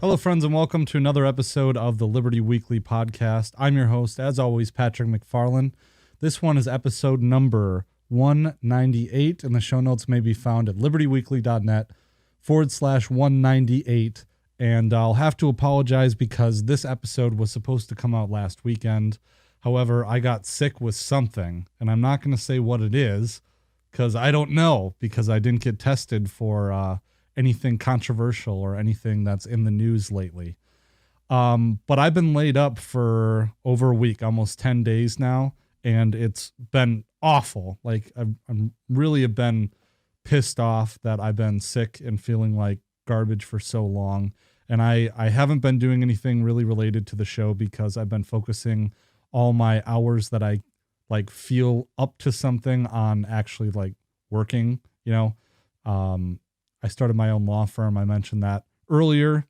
Hello, friends, and welcome to another episode of the Liberty Weekly podcast. I'm your host, as always, Patrick McFarlane. This one is episode number 198, and the show notes may be found at libertyweekly.net/198. And I'll have to apologize because this episode was supposed to come out last weekend. However, I got sick with something, and I'm not going to say what it is because I don't know, because I didn't get tested for anything controversial or anything that's in the news lately. But I've been laid up for over a week, almost 10 days now, and it's been awful. Like, I'm really have been pissed off that I've been sick and feeling like garbage for so long. And I haven't been doing anything really related to the show because I've been focusing all my hours that I like feel up to something on actually like working, you know. I started my own law firm. I mentioned that earlier,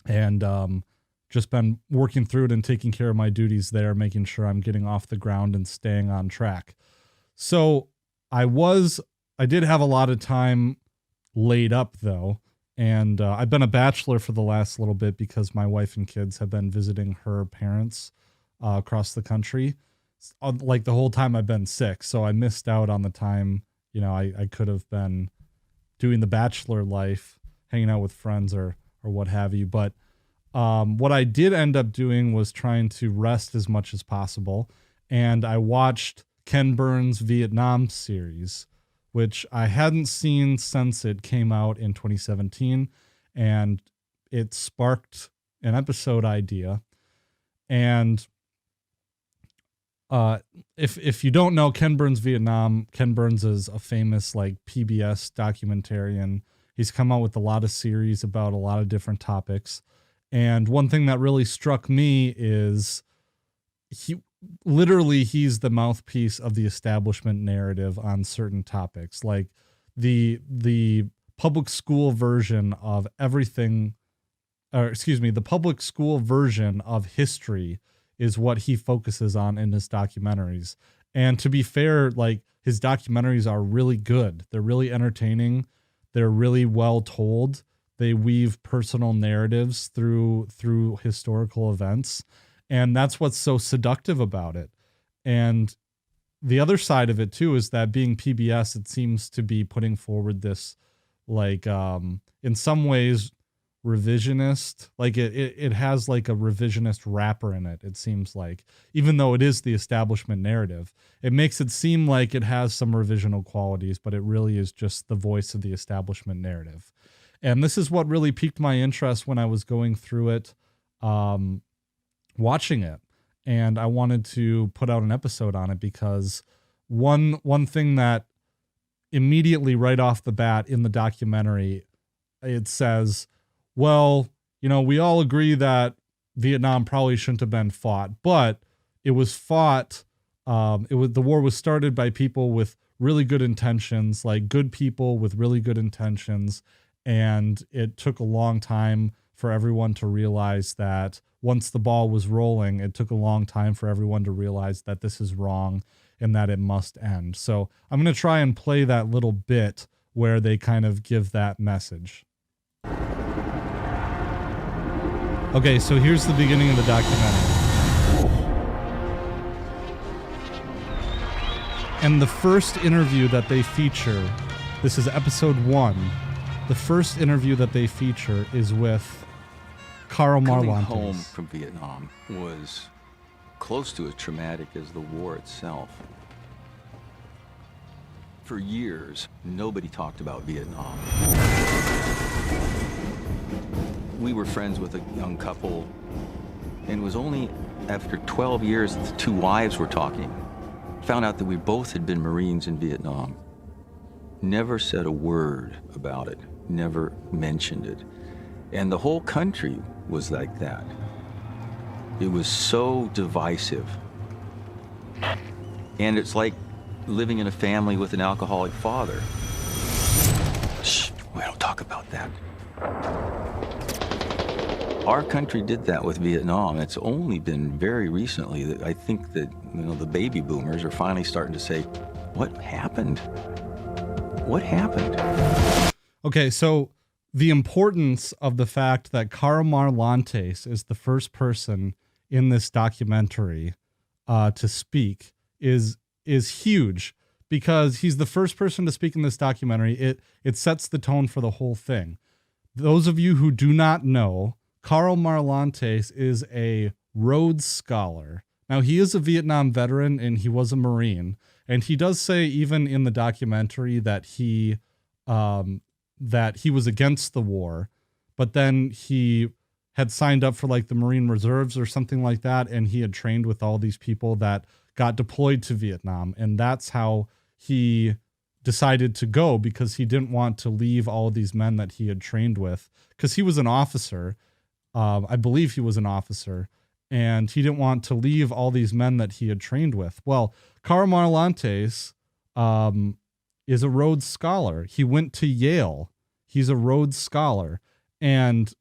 and just been working through it and taking care of my duties there, making sure I'm getting off the ground and staying on track. So I did have a lot of time laid up though. And I've been a bachelor for the last little bit because my wife and kids have been visiting her parents across the country, like the whole time I've been sick. So I missed out on the time, you know, I could have been doing the bachelor life, hanging out with friends or what have you. But what I did end up doing was trying to rest as much as possible. And I watched Ken Burns Vietnam series, which I hadn't seen since it came out in 2017. And it sparked an episode idea. And if you don't know Ken Burns Vietnam, Ken Burns is a famous like PBS documentarian. He's come out with a lot of series about a lot of different topics. And one thing that really struck me is he's the mouthpiece of the establishment narrative on certain topics, like the public school version of everything, the public school version of history is what he focuses on in his documentaries. And to be fair, like his documentaries are really good. They're really entertaining. They're really well told. They weave personal narratives through historical events. And that's what's so seductive about it. And the other side of it too is that being PBS, it seems to be putting forward this like in some ways revisionist, like it has like a revisionist wrapper in it. It seems like, even though it is the establishment narrative, it makes it seem like it has some revisional qualities, but it really is just the voice of the establishment narrative. And this is what really piqued my interest when I was going through it, watching it. And I wanted to put out an episode on it because one thing that immediately right off the bat in the documentary, it says, well, you know, we all agree that Vietnam probably shouldn't have been fought, but it was fought. The war was started by people with really good intentions, like good people with really good intentions. And it took a long time for everyone to realize that once the ball was rolling, it took a long time for everyone to realize that this is wrong and that it must end. So I'm going to try and play that little bit where they kind of give that message. Okay, so here's the beginning of the documentary. And the first interview that they feature, this is episode 1. The first interview that they feature is with Karl Marlantes. Coming home from Vietnam was close to as traumatic as the war itself. For years, nobody talked about Vietnam. We were friends with a young couple, and it was only after 12 years that the two wives were talking. Found out that we both had been Marines in Vietnam. Never said a word about it, never mentioned it. And the whole country was like that. It was so divisive. And it's like living in a family with an alcoholic father. Shh, we don't talk about that. Our country did that with Vietnam. It's only been very recently that I think that, you know, the baby boomers are finally starting to say, what happened? What happened? Okay, so the importance of the fact that Karl Marlantes is the first person in this documentary to speak is huge, because he's the first person to speak in this documentary. It sets the tone for the whole thing. Those of you who do not know, Karl Marlantes is a Rhodes Scholar. Now, he is a Vietnam veteran and he was a Marine. And he does say, even in the documentary, that he was against the war, but then he had signed up for like the Marine Reserves or something like that. And he had trained with all these people that got deployed to Vietnam. And that's how he decided to go, because he didn't want to leave all these men that he had trained with, because he was an officer. I believe he was an officer, and he didn't want to leave all these men that he had trained with. Well, Karl Marlantes is a Rhodes Scholar. He went to Yale. He's a Rhodes Scholar. And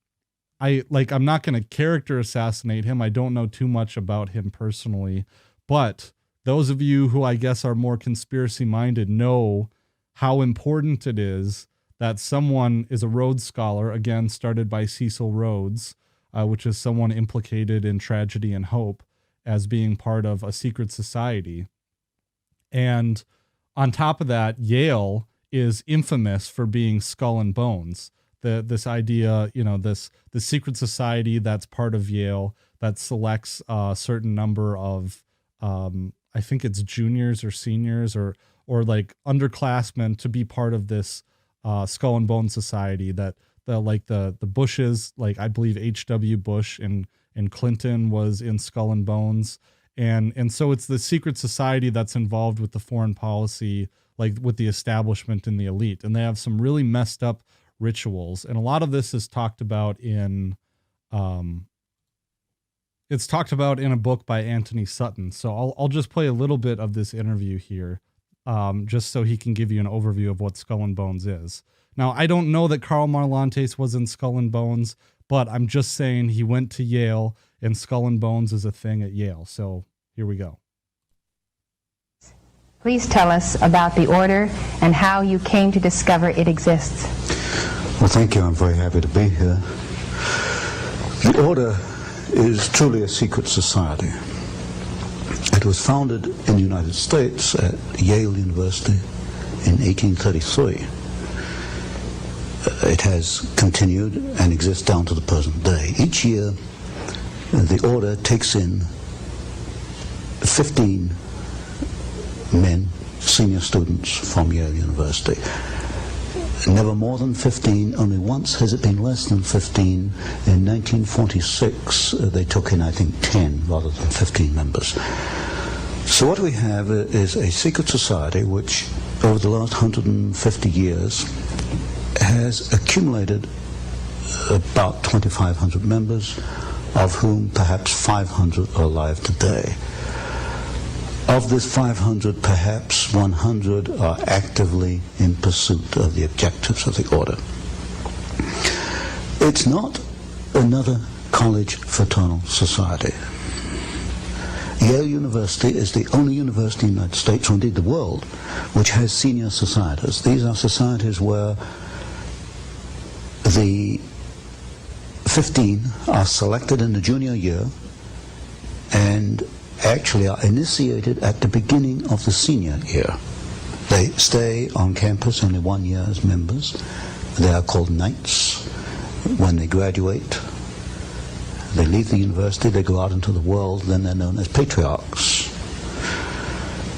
I'm not going to character assassinate him. I don't know too much about him personally, but those of you who I guess are more conspiracy minded know how important it is that someone is a Rhodes Scholar, again, started by Cecil Rhodes, which is someone implicated in tragedy and hope, as being part of a secret society. And on top of that, Yale is infamous for being skull and bones. This idea, this secret society that's part of Yale that selects a certain number of, I think it's juniors or seniors or like underclassmen to be part of this skull and bone society that the Bushes, like I believe H.W. Bush and Clinton was in Skull and Bones. And so it's the secret society that's involved with the foreign policy, like with the establishment and the elite. And they have some really messed up rituals. And a lot of this is talked about in a book by Anthony Sutton. So I'll just play a little bit of this interview here, just so he can give you an overview of what Skull and Bones is. Now, I don't know that Karl Marlantes was in Skull and Bones, but I'm just saying he went to Yale, and Skull and Bones is a thing at Yale. So here we go. Please tell us about the order and how you came to discover it exists. Well, thank you. I'm very happy to be here. The order is truly a secret society. It was founded in the United States at Yale University in 1833. It has continued and exists down to the present day. Each year, the order takes in 15 men, senior students from Yale University. Never more than 15, only once has it been less than 15. In 1946, they took in, I think, 10 rather than 15 members. So what we have is a secret society which, over the last 150 years, has accumulated about 2,500 members, of whom perhaps 500 are alive today. Of this 500, perhaps 100 are actively in pursuit of the objectives of the order. It's not another college fraternal society. Yale University is the only university in the United States, or indeed the world, which has senior societies. These are societies where the 15 are selected in the junior year and actually are initiated at the beginning of the senior year. They stay on campus only 1 year as members. They are called knights. When they graduate, they leave the university, they go out into the world, then they're known as patriarchs.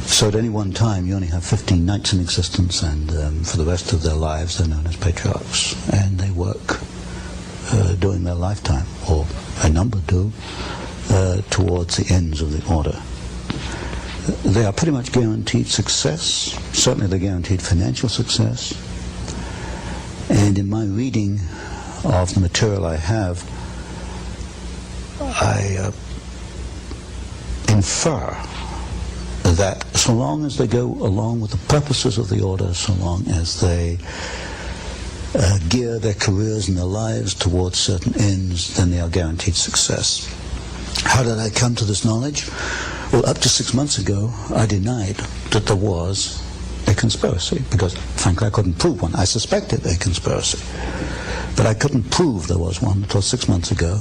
So at any one time you only have 15 knights in existence, and for the rest of their lives they're known as patriarchs. And they work during their lifetime, or a number do, towards the ends of the order. They are pretty much guaranteed success. Certainly they're guaranteed financial success. And in my reading of the material I have, I infer that so long as they go along with the purposes of the order, so long as they gear their careers and their lives towards certain ends, then they are guaranteed success. How did I come to this knowledge? Well, up to 6 months ago, I denied that there was a conspiracy, because frankly I couldn't prove one. I suspected a conspiracy. But I couldn't prove there was one until 6 months ago.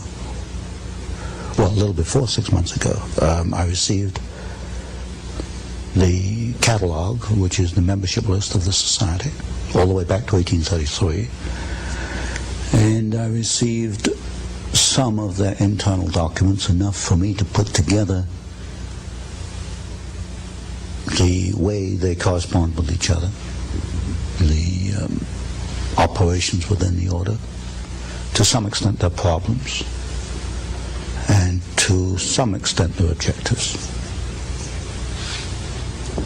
Well, a little before 6 months ago, I received the catalog, which is the membership list of the society, all the way back to 1833. And I received some of their internal documents, enough for me to put together the way they correspond with each other, the operations within the order, to some extent their problems, and to some extent their objectives.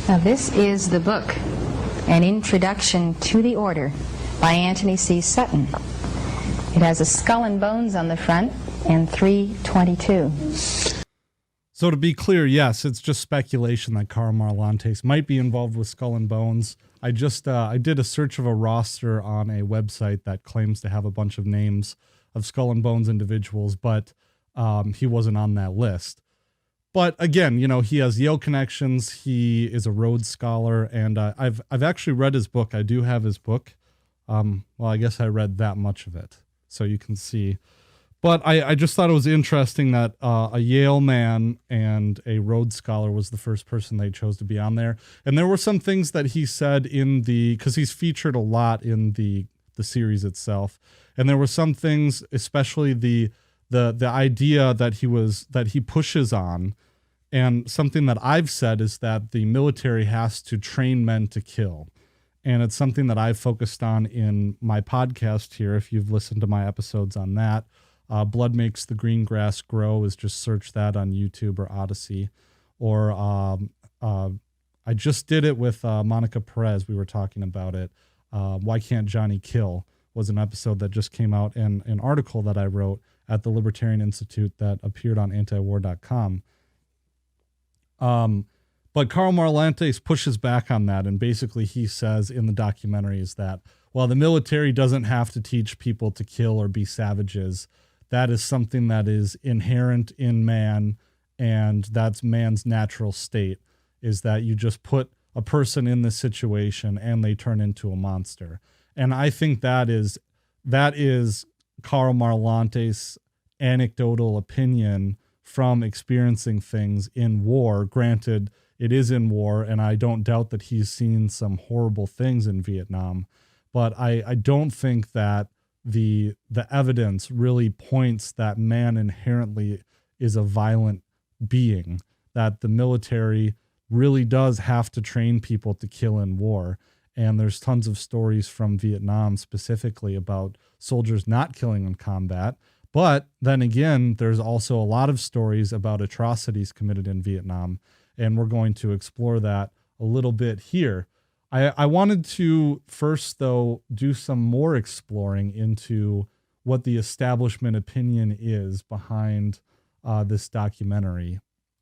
Now this is the book, An Introduction to the Order by Anthony C. Sutton. It has a skull and bones on the front and 322. So to be clear, yes, it's just speculation that Karl Marlantes might be involved with Skull and Bones. I did a search of a roster on a website that claims to have a bunch of names of Skull and Bones individuals, but he wasn't on that list. But again, he has Yale connections. He is a Rhodes scholar, and I've actually read his book. I do have his book. Well, I guess I read that much of it, so you can see. But I just thought it was interesting that a Yale man and a Rhodes scholar was the first person they chose to be on there. And there were some things that he said because he's featured a lot in the series itself. And there were some things, especially the idea that he pushes on. And something that I've said is that the military has to train men to kill. And it's something that I've focused on in my podcast here. If you've listened to my episodes on that, Blood Makes the Green Grass Grow, is just search that on YouTube or Odyssey. Or I just did it with Monica Perez. We were talking about it. Why Can't Johnny Kill was an episode that just came out, and an article that I wrote at the Libertarian Institute that appeared on antiwar.com. But Karl Marlantes pushes back on that, and basically he says in the documentary is that, well, the military doesn't have to teach people to kill or be savages. That is something that is inherent in man, and that's man's natural state, is that you just put a person in this situation and they turn into a monster. And I think that is Karl Marlantes' anecdotal opinion from experiencing things in war. Granted, it is in war, and I don't doubt that he's seen some horrible things in Vietnam, but I don't think that the evidence really points that man inherently is a violent being, that the military really does have to train people to kill in war. And there's tons of stories from Vietnam specifically about soldiers not killing in combat. But then again, there's also a lot of stories about atrocities committed in Vietnam, and we're going to explore that a little bit here. I wanted to first, though, do some more exploring into what the establishment opinion is behind this documentary.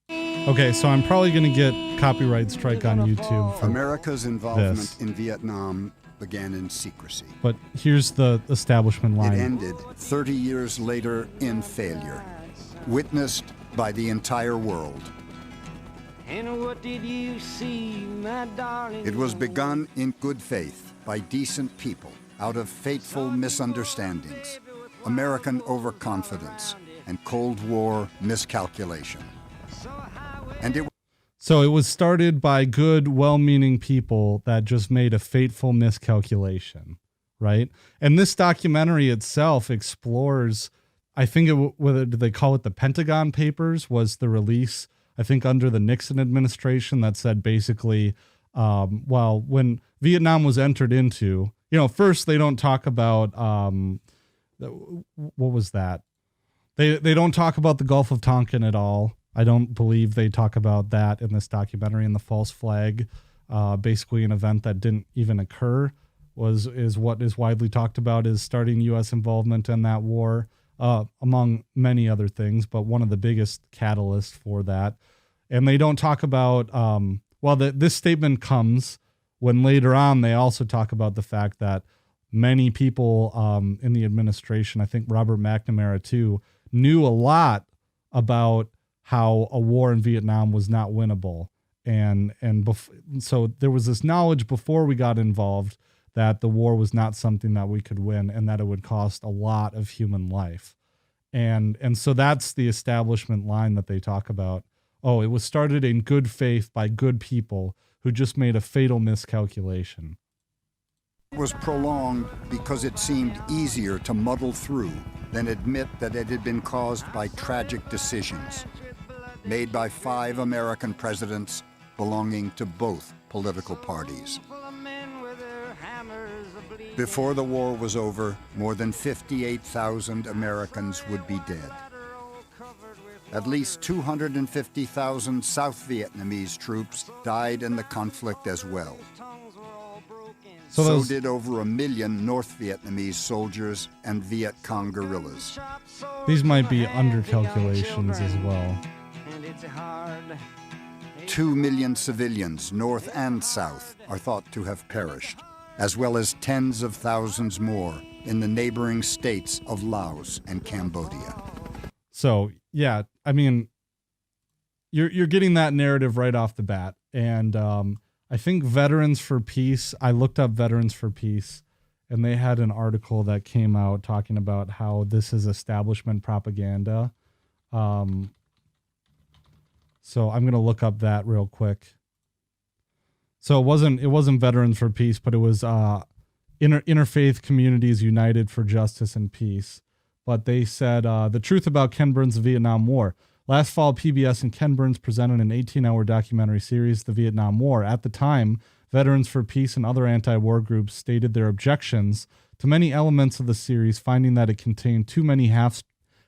Okay, so I'm probably going to get copyright strike on YouTube for America's involvement this. in Vietnam began in secrecy. But here's the establishment line. It ended 30 years later in failure, witnessed by the entire world. And what did you see, my darling? It was begun in good faith by decent people out of fateful misunderstandings, American overconfidence, and Cold War miscalculation. So it was started by good, well-meaning people that just made a fateful miscalculation, right? And this documentary itself explores, I think, whether did they call it the Pentagon Papers, was the release, I think, under the Nixon administration, that said basically, well, when Vietnam was entered into, first they don't talk about, what was that? They don't talk about the Gulf of Tonkin at all. I don't believe they talk about that in this documentary. And the false flag, basically an event that didn't even occur, is what is widely talked about as starting U.S. involvement in that war, among many other things, but one of the biggest catalysts for that. And they don't talk about, this statement comes when later on they also talk about the fact that many people in the administration, I think Robert McNamara too, knew a lot about how a war in Vietnam was not winnable. So there was this knowledge before we got involved that the war was not something that we could win and that it would cost a lot of human life. And so that's the establishment line that they talk about. Oh, it was started in good faith by good people who just made a fatal miscalculation. It was prolonged because it seemed easier to muddle through than admit that it had been caused by tragic decisions made by 5 American presidents belonging to both political parties. Before the war was over, more than 58,000 Americans would be dead. At least 250,000 South Vietnamese troops died in the conflict as well. So did over 1 million North Vietnamese soldiers and Viet Cong guerrillas. These might be under calculations as well. 2 million civilians, North and South, are thought to have perished, as well as tens of thousands more in the neighboring states of Laos and Cambodia. So, yeah, I mean, you're getting that narrative right off the bat. And I think Veterans for Peace, I looked up Veterans for Peace, and they had an article that came out talking about how this is establishment propaganda. So I'm going to look up that real quick. So it wasn't Veterans for Peace, but it was Interfaith Communities United for Justice and Peace. But they said the truth about Ken Burns' Vietnam War. Last fall, PBS and Ken Burns presented an 18-hour documentary series, The Vietnam War. At the time, Veterans for Peace and other anti-war groups stated their objections to many elements of the series, finding that it contained too many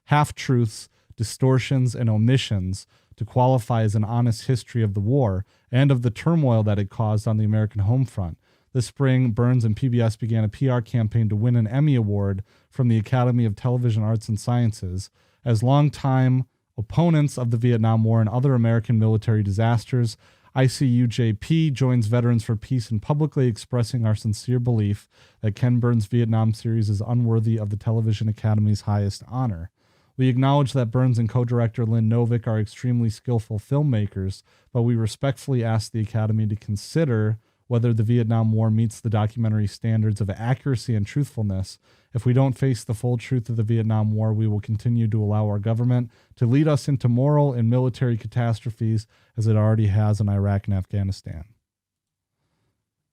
half-truths, distortions, and omissions to qualify as an honest history of the war and of the turmoil that it caused on the American home front. This spring, Burns and PBS began a PR campaign to win an Emmy Award from the Academy of Television Arts and Sciences. As longtime opponents of the Vietnam War and other American military disasters, ICUJP joins Veterans for Peace in publicly expressing our sincere belief that Ken Burns' Vietnam series is unworthy of the Television Academy's highest honor. We acknowledge that Burns and co-director Lynn Novick are extremely skillful filmmakers, but we respectfully ask the Academy to consider whether the Vietnam War meets the documentary standards of accuracy and truthfulness. If we don't face the full truth of the Vietnam War, we will continue to allow our government to lead us into moral and military catastrophes as it already has in Iraq and Afghanistan.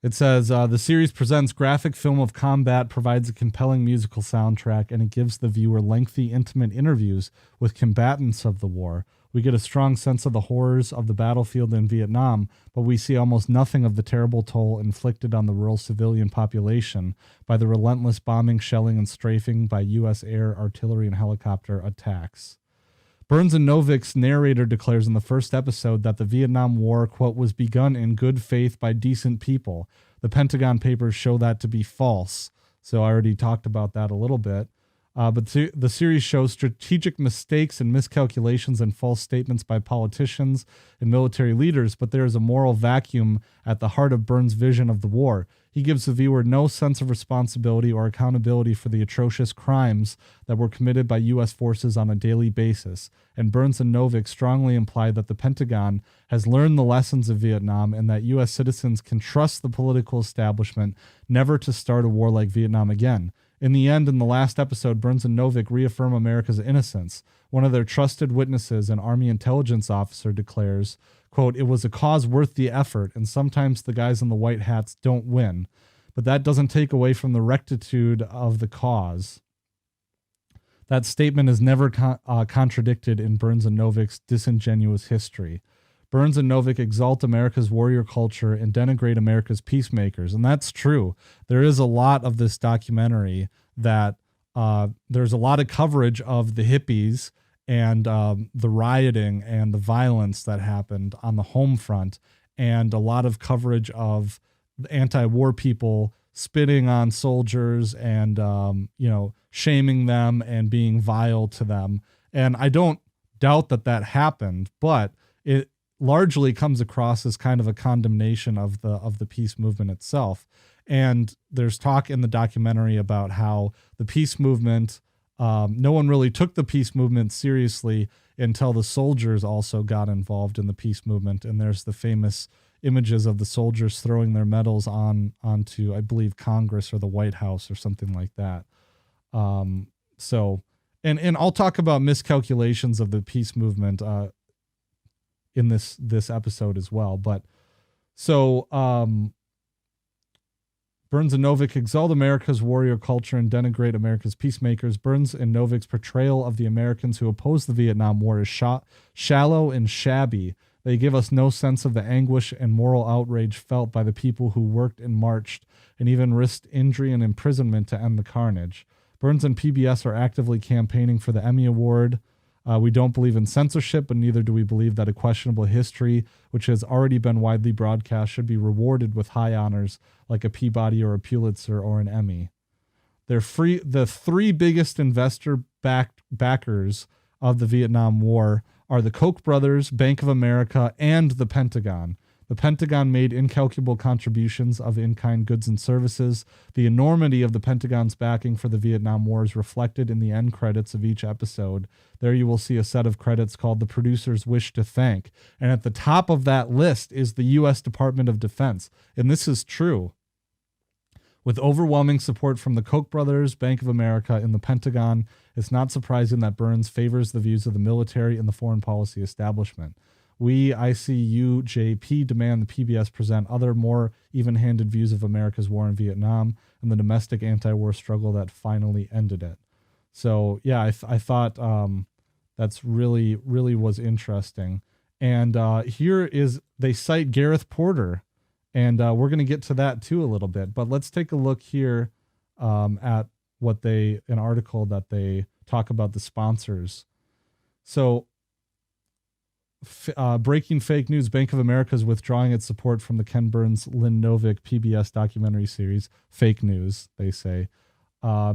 It says, the series presents graphic film of combat, provides a compelling musical soundtrack, and it gives the viewer lengthy, intimate interviews with combatants of the war. We get a strong sense of the horrors of the battlefield in Vietnam, but we see almost nothing of the terrible toll inflicted on the rural civilian population by the relentless bombing, shelling, and strafing by U.S. air, artillery, and helicopter attacks. Burns and Novick's narrator declares in the first episode that the Vietnam War, quote, was begun in good faith by decent people. The Pentagon Papers show that to be false. So I already talked about that a little bit. But the series shows strategic mistakes and miscalculations and false statements by politicians and military leaders, but there is a moral vacuum at the heart of Burns' vision of the war. He gives the viewer no sense of responsibility or accountability for the atrocious crimes that were committed by U.S. forces on a daily basis. And Burns and Novick strongly imply that the Pentagon has learned the lessons of Vietnam and that U.S. citizens can trust the political establishment never to start a war like Vietnam again. In the end, in the last episode, Burns and Novick reaffirm America's innocence. One of their trusted witnesses, an Army intelligence officer, declares, quote, it was a cause worth the effort, and sometimes the guys in the white hats don't win. But that doesn't take away from the rectitude of the cause. That statement is never contradicted in Burns and Novick's disingenuous history. Burns and Novick exalt America's warrior culture and denigrate America's peacemakers. And that's true. There is a lot of this documentary that there's a lot of coverage of the hippies and the rioting and the violence that happened on the home front, and a lot of coverage of the anti-war people spitting on soldiers and, shaming them and being vile to them. And I don't doubt that that happened, but it largely comes across as kind of a condemnation of the peace movement itself. And there's talk in the documentary about how the peace movement, no one really took the peace movement seriously until the soldiers also got involved in the peace movement. And there's the famous images of the soldiers throwing their medals onto, I believe, Congress or the White House or something like that. So, and I'll talk about miscalculations of the peace movement in this episode as well. But so Burns and Novick exalt America's warrior culture and denigrate America's peacemakers. Burns and Novick's portrayal of the Americans who opposed the Vietnam War is shallow and shabby. They give us no sense of the anguish and moral outrage felt by the people who worked and marched and even risked injury and imprisonment to end the carnage. Burns and PBS are actively campaigning for the Emmy Award. We don't believe in censorship, but neither do we believe that a questionable history, which has already been widely broadcast, should be rewarded with high honors like a Peabody or a Pulitzer or an Emmy. The three biggest investor backers of the Vietnam War are the Koch brothers, Bank of America, and the Pentagon. The Pentagon made incalculable contributions of in-kind goods and services. The enormity of the Pentagon's backing for the Vietnam War is reflected in the end credits of each episode. There you will see a set of credits called The Producers Wish to Thank. And at the top of that list is the U.S. Department of Defense. And this is true. With overwhelming support from the Koch brothers, Bank of America, and the Pentagon, it's not surprising that Burns favors the views of the military and the foreign policy establishment. We, ICUJP, demand the PBS present other more even-handed views of America's war in Vietnam and the domestic anti-war struggle that finally ended it. So, yeah, I thought that's really was interesting. And here is, they cite Gareth Porter, and we're going to get to that too a little bit. But let's take a look here at an article that they talk about the sponsors. So, breaking fake news, Bank of America is withdrawing its support from the Ken Burns Lynn Novick PBS documentary series. Fake news, they say,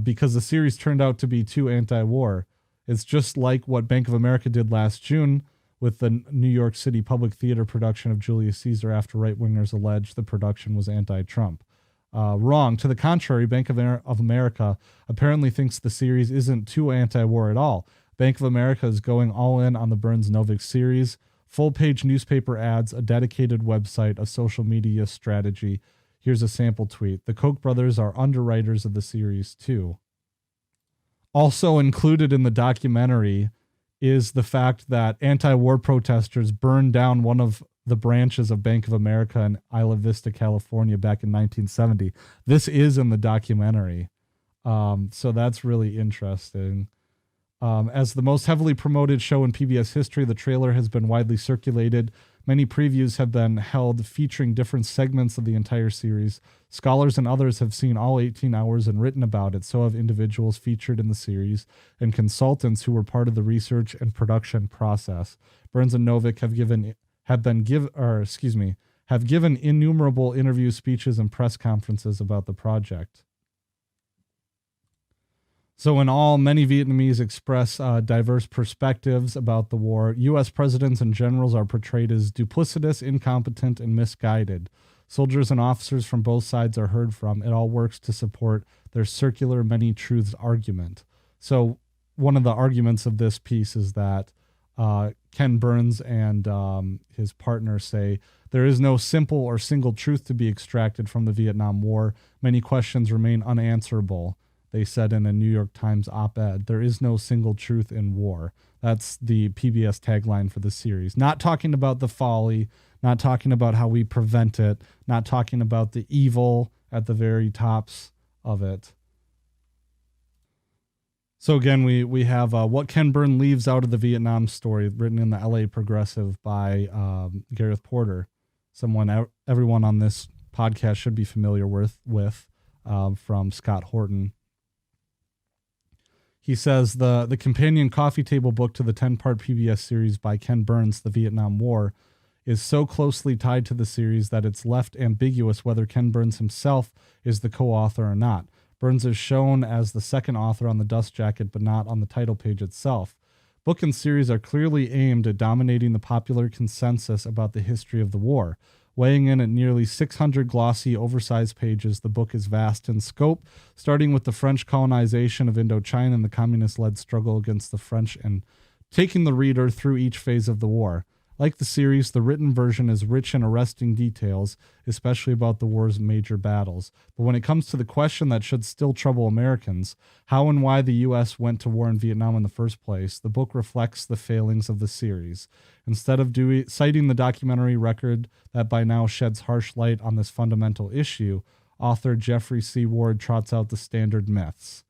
because the series turned out to be too anti-war. It's just like what Bank of America did last June with the New York City Public Theater production of Julius Caesar after right-wingers alleged the production was anti-Trump. Wrong. To the contrary, Bank of America apparently thinks the series isn't too anti-war at all. Bank of America is going all in on the Burns Novick series. Full-page newspaper ads, a dedicated website, a social media strategy. Here's a sample tweet. The Koch brothers are underwriters of the series, too. Also included in the documentary is the fact that anti-war protesters burned down one of the branches of Bank of America in Isla Vista, California back in 1970. This is in the documentary. So that's really interesting. As the most heavily promoted show in PBS history, the trailer has been widely circulated. Many previews have been held featuring different segments of the entire series. Scholars and others have seen all 18 hours and written about it. So have individuals featured in the series and consultants who were part of the research and production process. Burns and Novick have given innumerable interviews, speeches, and press conferences about the project. So in all, many Vietnamese express diverse perspectives about the war. U.S. presidents and generals are portrayed as duplicitous, incompetent, and misguided. Soldiers and officers from both sides are heard from. It all works to support their circular many truths argument. So one of the arguments of this piece is that Ken Burns and his partner say there is no simple or single truth to be extracted from the Vietnam War. Many questions remain unanswerable. They said in a New York Times op-ed, there is no single truth in war. That's the PBS tagline for the series. Not talking about the folly, not talking about how we prevent it, not talking about the evil at the very tops of it. So again, we have What Ken Burns Leaves Out of the Vietnam Story, written in the LA Progressive by Gareth Porter, someone everyone on this podcast should be familiar with from Scott Horton. He says the companion coffee table book to the 10-part PBS series by Ken Burns, The Vietnam War, is so closely tied to the series that it's left ambiguous whether Ken Burns himself is the co-author or not. Burns is shown as the second author on the dust jacket, but not on the title page itself. Book and series are clearly aimed at dominating the popular consensus about the history of the war. Weighing in at nearly 600 glossy, oversized pages, the book is vast in scope, starting with the French colonization of Indochina and the communist-led struggle against the French and taking the reader through each phase of the war. Like the series, the written version is rich in arresting details, especially about the war's major battles. But when it comes to the question that should still trouble Americans, how and why the U.S. went to war in Vietnam in the first place, the book reflects the failings of the series. Instead of citing the documentary record that by now sheds harsh light on this fundamental issue, author Jeffrey C. Ward trots out the standard myths.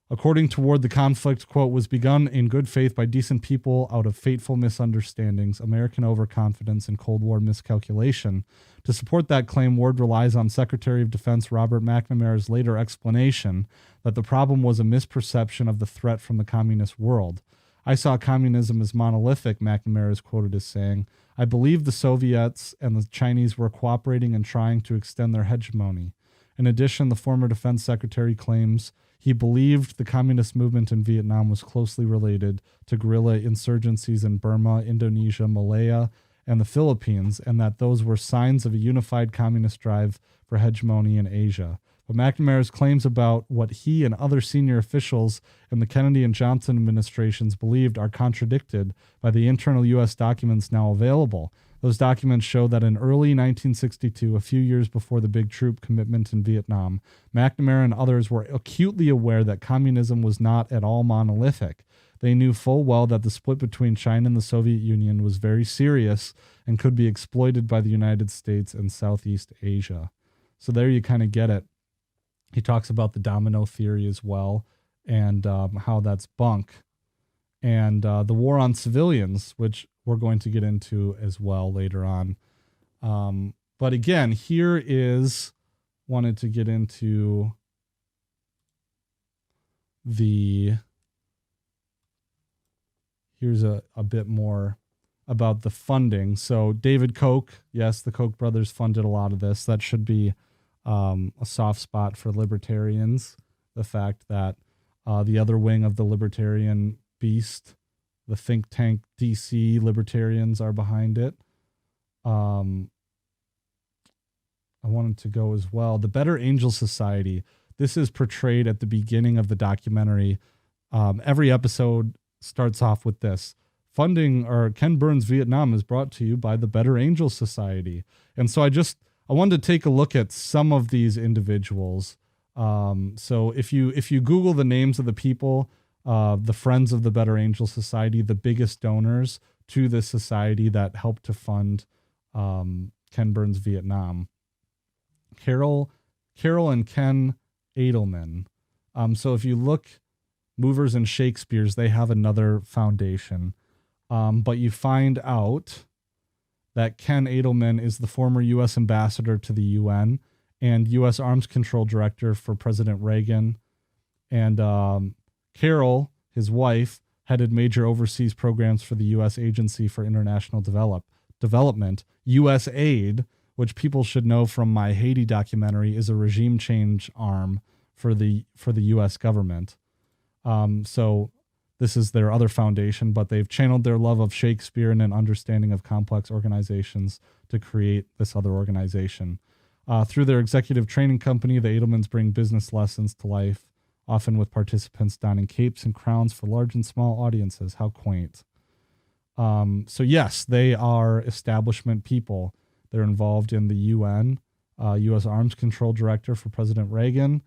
According to Ward, the conflict, quote, was begun in good faith by decent people out of fateful misunderstandings, American overconfidence, and Cold War miscalculation. To support that claim, Ward relies on Secretary of Defense Robert McNamara's later explanation that the problem was a misperception of the threat from the communist world. I saw communism as monolithic, McNamara is quoted as saying. I believe the Soviets and the Chinese were cooperating and trying to extend their hegemony. In addition, the former defense secretary claims he believed the communist movement in Vietnam was closely related to guerrilla insurgencies in Burma, Indonesia, Malaya, and the Philippines, and that those were signs of a unified communist drive for hegemony in Asia. But McNamara's claims about what he and other senior officials in the Kennedy and Johnson administrations believed are contradicted by the internal U.S. documents now available. Those documents show that in early 1962, a few years before the big troop commitment in Vietnam, McNamara and others were acutely aware that communism was not at all monolithic. They knew full well that the split between China and the Soviet Union was very serious and could be exploited by the United States and Southeast Asia. So there you kind of get it. He talks about the domino theory as well and how that's bunk. And the war on civilians, which we're going to get into as well later on. But again, wanted to get into here's a bit more about the funding. So David Koch, yes, the Koch brothers funded a lot of this. That should be a soft spot for libertarians. The fact that the other wing of the libertarian beast, the think tank DC libertarians, are behind it. I wanted to go as well. The Better Angel Society. This is portrayed at the beginning of the documentary. Every episode starts off with this. Funding, or Ken Burns Vietnam, is brought to you by the Better Angel Society. And so I wanted to take a look at some of these individuals. So if you Google the names of the people, the Friends of the Better Angel Society, the biggest donors to this society that helped to fund Ken Burns Vietnam. Carol and Ken Adelman. So if you look, Movers and Shakespeares, they have another foundation. But you find out that Ken Adelman is the former U.S. ambassador to the UN and U.S. Arms Control Director for President Reagan. And Carol, his wife, headed major overseas programs for the U.S. Agency for International Development. USAID, which people should know from my Haiti documentary, is a regime change arm for the U.S. government. So this is their other foundation, but they've channeled their love of Shakespeare and an understanding of complex organizations to create this other organization. Through their executive training company, the Adelmans bring business lessons to life, often with participants donning capes and crowns for large and small audiences. How quaint. So yes, they are establishment people. They're involved in the UN, U.S. Arms Control Director for President Reagan.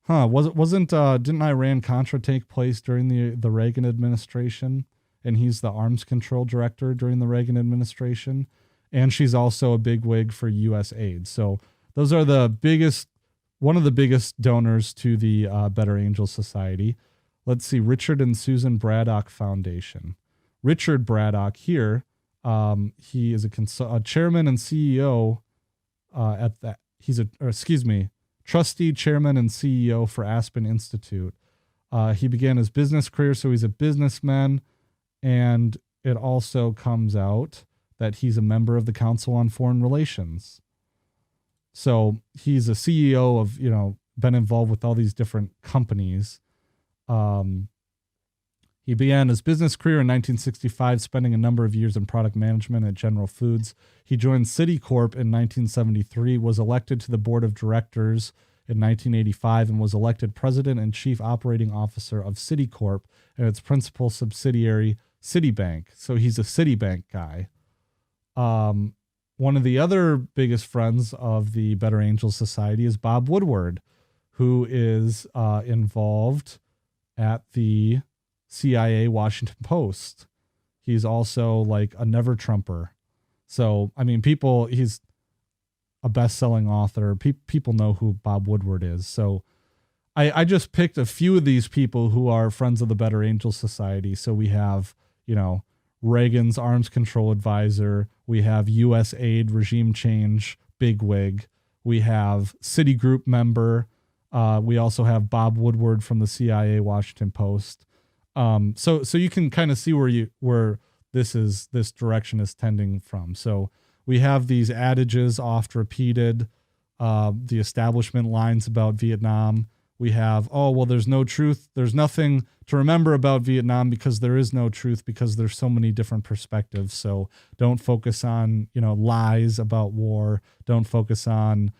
Didn't Iran-Contra take place during the Reagan administration? And he's the Arms Control Director during the Reagan administration. And she's also a bigwig for USAID. So those are one of the biggest donors to the Better Angel Society. Let's see, Richard and Susan Braddock Foundation. Richard Braddock here, he is a chairman and CEO trustee, chairman, and CEO for Aspen Institute. He began his business career, so he's a businessman, and it also comes out that he's a member of the Council on Foreign Relations. So he's a CEO of, been involved with all these different companies. He began his business career in 1965, spending a number of years in product management at General Foods. He joined Citicorp in 1973, was elected to the board of directors in 1985, and was elected president and chief operating officer of Citicorp and its principal subsidiary, Citibank. So he's a Citibank guy. One of the other biggest friends of the Better Angels Society is Bob Woodward, who is involved at the CIA Washington Post. He's also like a never Trumper. So, I mean, he's a best-selling author. People know who Bob Woodward is. So I just picked a few of these people who are friends of the Better Angels Society. So we have, Reagan's arms control advisor. We have U.S. aid regime change bigwig. We have Citigroup member. We also have Bob Woodward from the CIA Washington Post. So you can kind of see where this direction is tending from. So we have these adages oft repeated, the establishment lines about Vietnam. We have, there's no truth. There's nothing to remember about Vietnam because there is no truth, because there's so many different perspectives. So don't focus on, lies about war. Don't focus on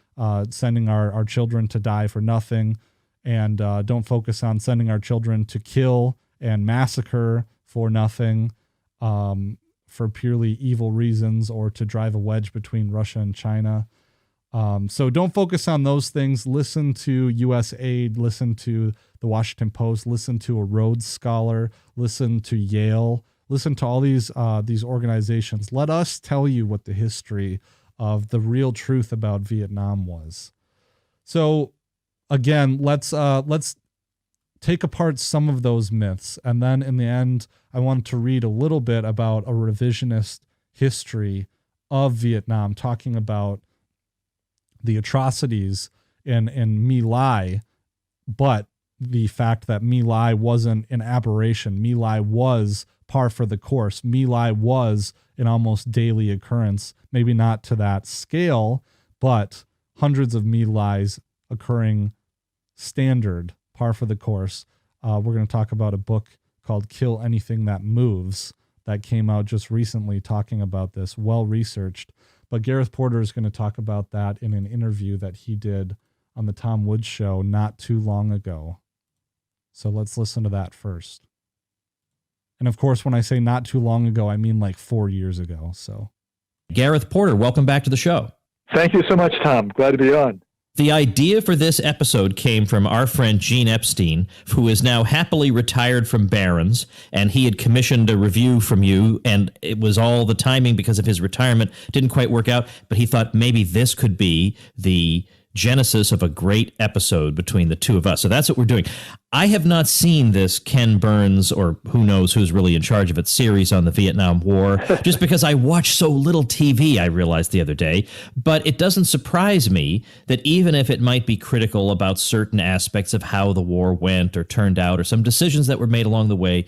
sending our children to die for nothing. And don't focus on sending our children to kill and massacre for nothing, for purely evil reasons, or to drive a wedge between Russia and China. So don't focus on those things. Listen to U.S. aid, listen to the Washington Post, listen to a Rhodes scholar, listen to Yale, listen to all these organizations. Let us tell you what the history of the real truth about Vietnam was. So again, let's take apart some of those myths. And then in the end, I want to read a little bit about a revisionist history of Vietnam, talking about the atrocities in My Lai, but the fact that My Lai wasn't an aberration. My Lai was par for the course. My Lai was an almost daily occurrence, maybe not to that scale, but hundreds of My Lais occurring standard, par for the course. We're going to talk about a book called Kill Anything That Moves that came out just recently, talking about this, well-researched. But Gareth Porter is going to talk about that in an interview that he did on the Tom Woods Show not too long ago. So let's listen to that first. And of course, when I say not too long ago, I mean like 4 years ago. So, Gareth Porter, welcome back to the show. Thank you so much, Tom. Glad to be on. The idea for this episode came from our friend Gene Epstein, who is now happily retired from Barron's, and he had commissioned a review from you, and it was all the timing because of his retirement didn't quite work out, but he thought maybe this could be the genesis of a great episode between the two of us. So that's what we're doing. I have not seen this Ken Burns, or who knows who's really in charge of it, series on the Vietnam War, just because I watch so little TV, I realized the other day. But it doesn't surprise me that even if it might be critical about certain aspects of how the war went or turned out, or some decisions that were made along the way,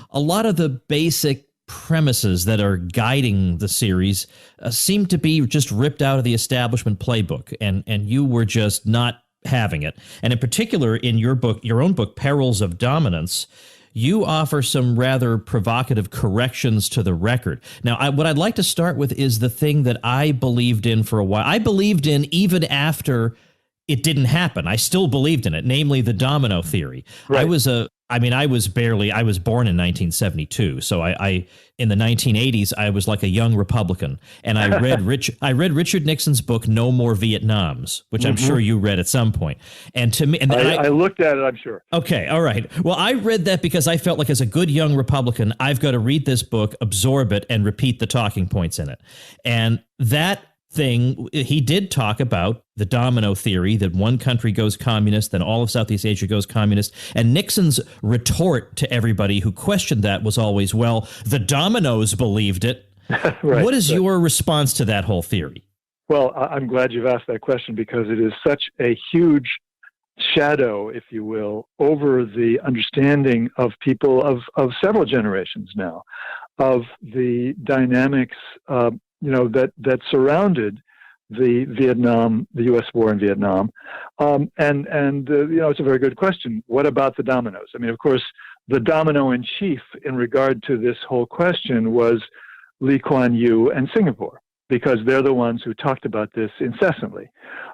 a lot of the basic premises that are guiding the series seem to be just ripped out of the establishment playbook, and you were just not having it. And in particular, in your book, your own book, Perils of Dominance, you offer some rather provocative corrections to the record. Now, what I'd like to start with is the thing that I believed in for a while. I believed in even after it didn't happen. I still believed in it, namely the domino theory. Right. I was born in 1972. So I in the 1980s, I was like a young Republican, and I read Richard Nixon's book, No More Vietnams, which I'm sure you read at some point. And to me, and I looked at it, I'm sure. Okay. All right. Well, I read that because I felt like, as a good young Republican, I've got to read this book, absorb it, and repeat the talking points in it. And that thing, he did talk about the domino theory, that one country goes communist, then all of Southeast Asia goes communist. And Nixon's retort to everybody who questioned that was always, well, the dominoes believed it. Right, what is your response to that whole theory? Well, I'm glad you've asked that question, because it is such a huge shadow, if you will, over the understanding of people of several generations now, of the dynamics that surrounded the U.S. war in Vietnam. It's a very good question. What about the dominoes? I mean, of course, the domino in chief in regard to this whole question was Lee Kuan Yew and Singapore, because they're the ones who talked about this incessantly.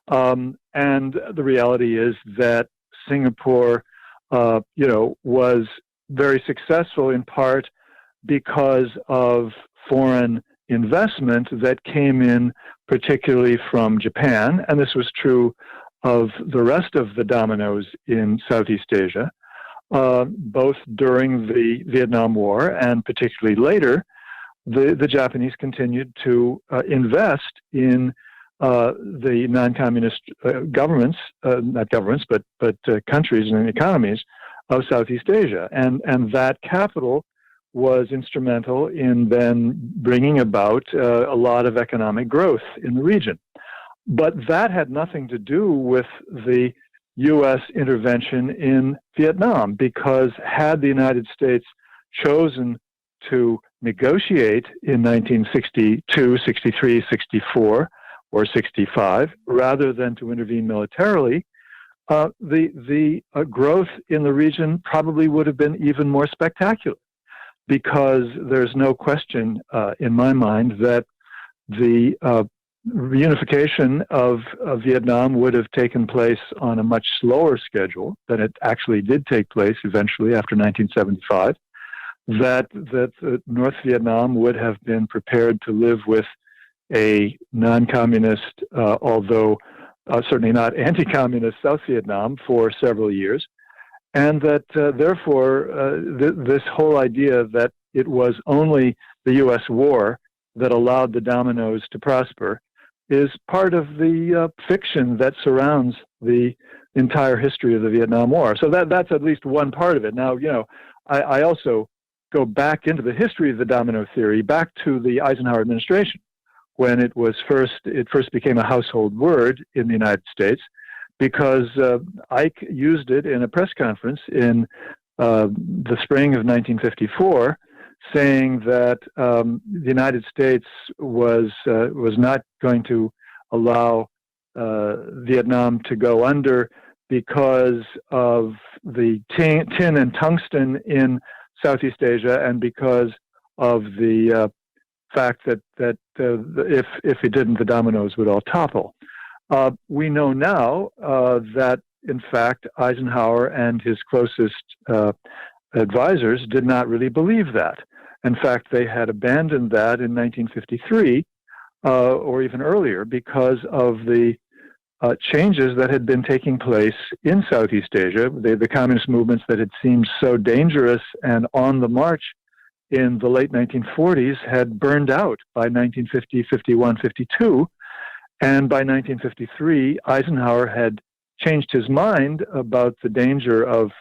And the reality is that Singapore, was very successful in part because of foreign investment that came in, particularly from Japan, and this was true of the rest of the dominoes in Southeast Asia, both during the Vietnam War and particularly later. The Japanese continued to invest in the non-communist governments, not governments, but countries and economies of Southeast Asia, and that capital was instrumental in then bringing about a lot of economic growth in the region. But that had nothing to do with the U.S. intervention in Vietnam, because had the United States chosen to negotiate in 1962, 63, 64, or 65, rather than to intervene militarily, the growth in the region probably would have been even more spectacular, because there's no question in my mind that the reunification of Vietnam would have taken place on a much slower schedule than it actually did take place eventually after 1975, that North Vietnam would have been prepared to live with a non-communist, although certainly not anti-communist South Vietnam for several years, and that therefore this whole idea that it was only the U.S. war that allowed the dominoes to prosper is part of the fiction that surrounds the entire history of the Vietnam War. So that's at least one part of it. Now, I also go back into the history of the domino theory, back to the Eisenhower administration, when it first became a household word in the United States, because Ike used it in a press conference in the spring of 1954, saying that the United States was not going to allow Vietnam to go under because of the tin and tungsten in Southeast Asia, and because of the fact that if it didn't, the dominoes would all topple. We know now that, in fact, Eisenhower and his closest advisors did not really believe that. In fact, they had abandoned that in 1953 or even earlier, because of the changes that had been taking place in Southeast Asia. The communist movements that had seemed so dangerous and on the march in the late 1940s had burned out by 1950, 51, 52. And by 1953, Eisenhower had changed his mind about the danger of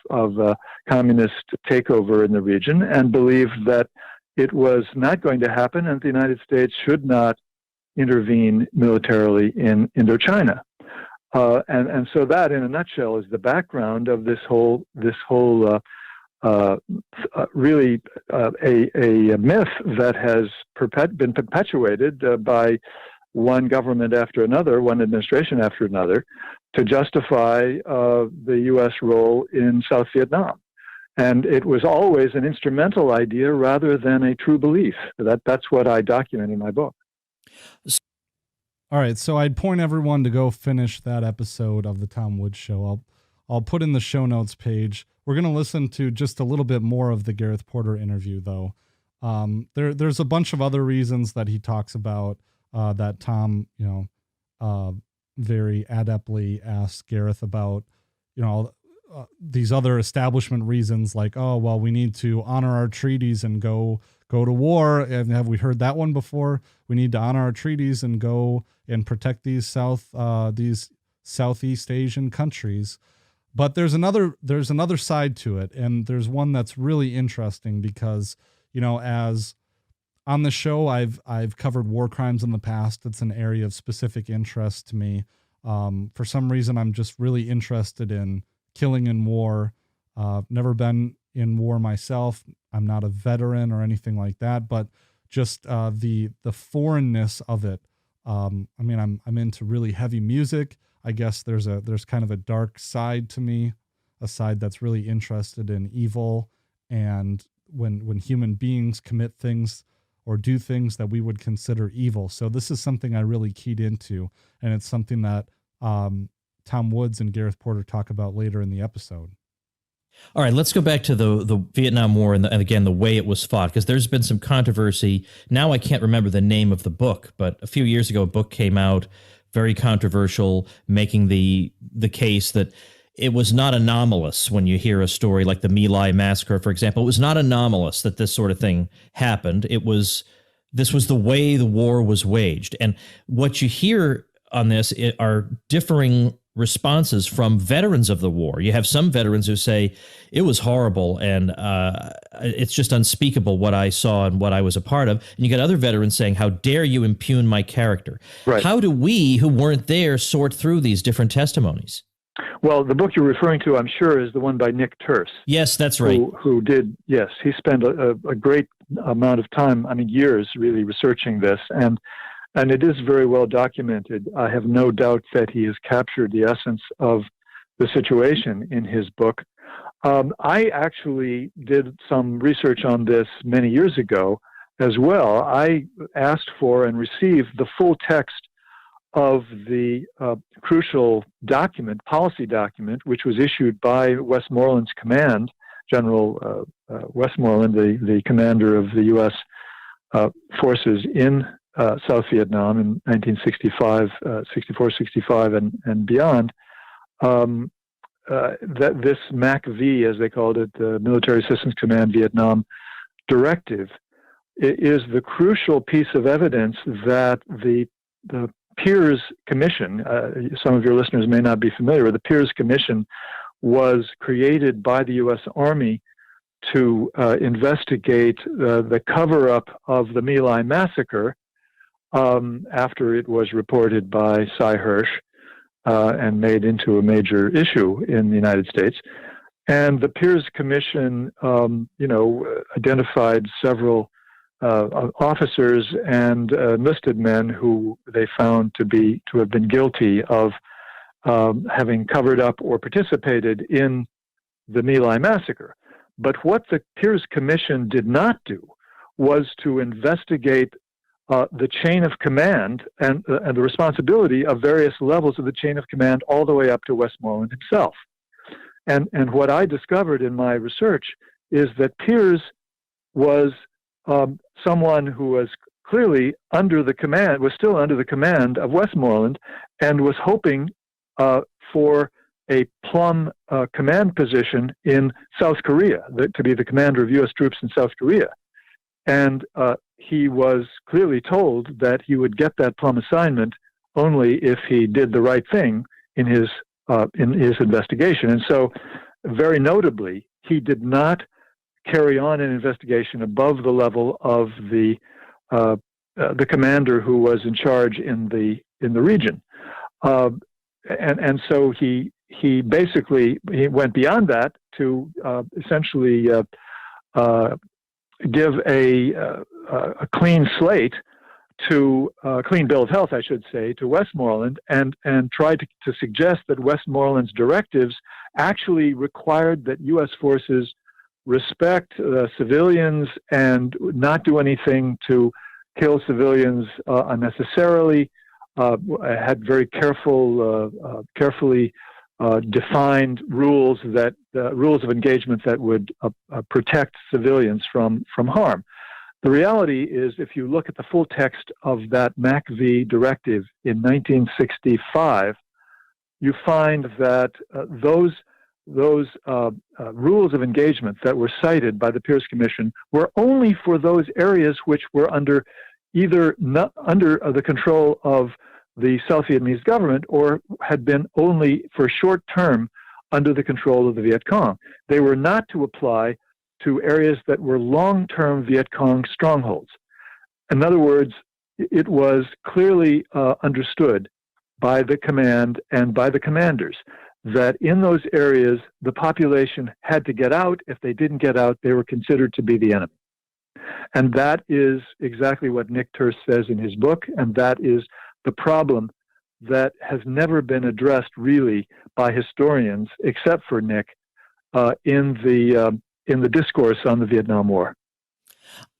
communist takeover in the region, and believed that it was not going to happen, and the United States should not intervene militarily in Indochina. And so that, in a nutshell, is the background of this whole really a myth that has been perpetuated by one government after another, one administration after another, to justify the U.S. role in South Vietnam. And it was always an instrumental idea rather than a true belief. That's what I document in my book. All right, so I'd point everyone to go finish that episode of the Tom Woods Show. I'll put in the show notes page. We're going to listen to just a little bit more of the Gareth Porter interview, though. There's a bunch of other reasons that he talks about that Tom, very adeptly asked Gareth about, these other establishment reasons, like, oh, well, we need to honor our treaties and go to war. And have we heard that one before? We need to honor our treaties and go and protect these Southeast Asian countries. But there's another side to it, and there's one that's really interesting because, as on the show, I've covered war crimes in the past. It's an area of specific interest to me. For some reason, I'm just really interested in killing in war. Never been in war myself. I'm not a veteran or anything like that, but just the foreignness of it. I'm into really heavy music. I guess there's kind of a dark side to me, a side that's really interested in evil, and when human beings commit things or do things that we would consider evil. So this is something I really keyed into, and it's something that Tom Woods and Gareth Porter talk about later in the episode. All right, let's go back to the Vietnam War and again, the way it was fought, because there's been some controversy. Now I can't remember the name of the book, but a few years ago, a book came out, very controversial, making the case that it was not anomalous when you hear a story like the My Lai massacre, for example. It was not anomalous that this sort of thing happened. This was the way the war was waged. And what you hear on this are differing responses from veterans of the war. You have some veterans who say it was horrible and it's just unspeakable what I saw and what I was a part of. And you got other veterans saying, how dare you impugn my character? Right. How do we who weren't there sort through these different testimonies? Well, the book you're referring to, I'm sure, is the one by Nick Turse. Yes, that's right. Who did, yes. He spent a great amount of time, years really researching this. And it is very well documented. I have no doubt that he has captured the essence of the situation in his book. I actually did some research on this many years ago as well. I asked for and received the full text of the crucial document, policy document, which was issued by Westmoreland's command, General Westmoreland, the commander of the U.S. Forces in South Vietnam in 1965, 64, 65, and beyond, that this MAC-V, as they called it, the Military Assistance Command Vietnam Directive, is the crucial piece of evidence that the Peers Commission, some of your listeners may not be familiar with, the Peers Commission was created by the U.S. Army to investigate the cover-up of the My Lai massacre, after it was reported by Cy Hirsch and made into a major issue in the United States. And the Peers Commission, identified several officers and enlisted men who they found to have been guilty of having covered up or participated in the My Lai massacre. But what the Peers Commission did not do was to investigate the chain of command and the responsibility of various levels of the chain of command all the way up to Westmoreland himself. And what I discovered in my research is that Peers was someone who was clearly still under the command of Westmoreland and was hoping for a plum command position in South Korea, to be the commander of U.S. troops in South Korea. And he was clearly told that he would get that plum assignment only if he did the right thing in his investigation. And so, very notably, he did not carry on an investigation above the level of the commander who was in charge in the region, and so he went beyond that to essentially give a clean slate to clean bill of health, I should say, to Westmoreland, and tried to suggest that Westmoreland's directives actually required that U.S. forces respect civilians and not do anything to kill civilians unnecessarily. Had very carefully defined rules of engagement that would protect civilians from harm. The reality is, if you look at the full text of that MAC-V directive in 1965, you find that those rules of engagement that were cited by the Peers Commission were only for those areas which were under the control of the South Vietnamese government or had been only for short term under the control of the Viet Cong. They were not to apply to areas that were long-term Viet Cong strongholds. In other words, it was clearly understood by the command and by the commanders that in those areas, the population had to get out. If they didn't get out, they were considered to be the enemy. And that is exactly what Nick Turse says in his book, and that is the problem that has never been addressed really by historians, except for Nick, in the discourse on the Vietnam War.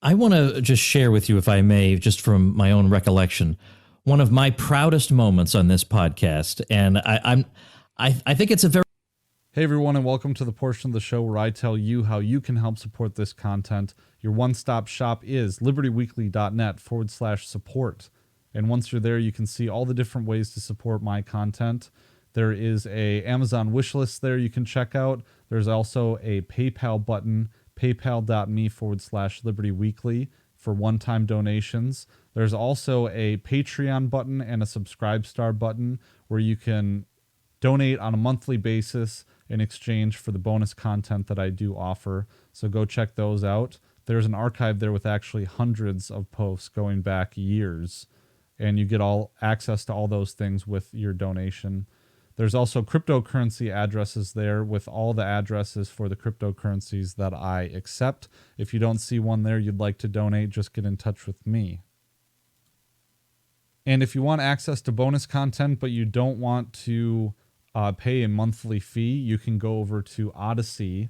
I want to just share with you, if I may, just from my own recollection, one of my proudest moments on this podcast, and I think it's a very Hey everyone, and welcome to the portion of the show where I tell you how you can help support this content. Your one-stop shop is libertyweekly.net/support. And once you're there, you can see all the different ways to support my content. There is a Amazon wishlist there you can check out. There's also a PayPal button, paypal.me/libertyweekly for one-time donations. There's also a Patreon button and a Subscribe Star button where you can donate on a monthly basis in exchange for the bonus content that I do offer. So go check those out. There's an archive there with actually hundreds of posts going back years, and you get all access to all those things with your donation. There's also cryptocurrency addresses there with all the addresses for the cryptocurrencies that I accept. If you don't see one there you'd like to donate, just get in touch with me. And if you want access to bonus content but you don't want to pay a monthly fee, you can go over to Odyssey,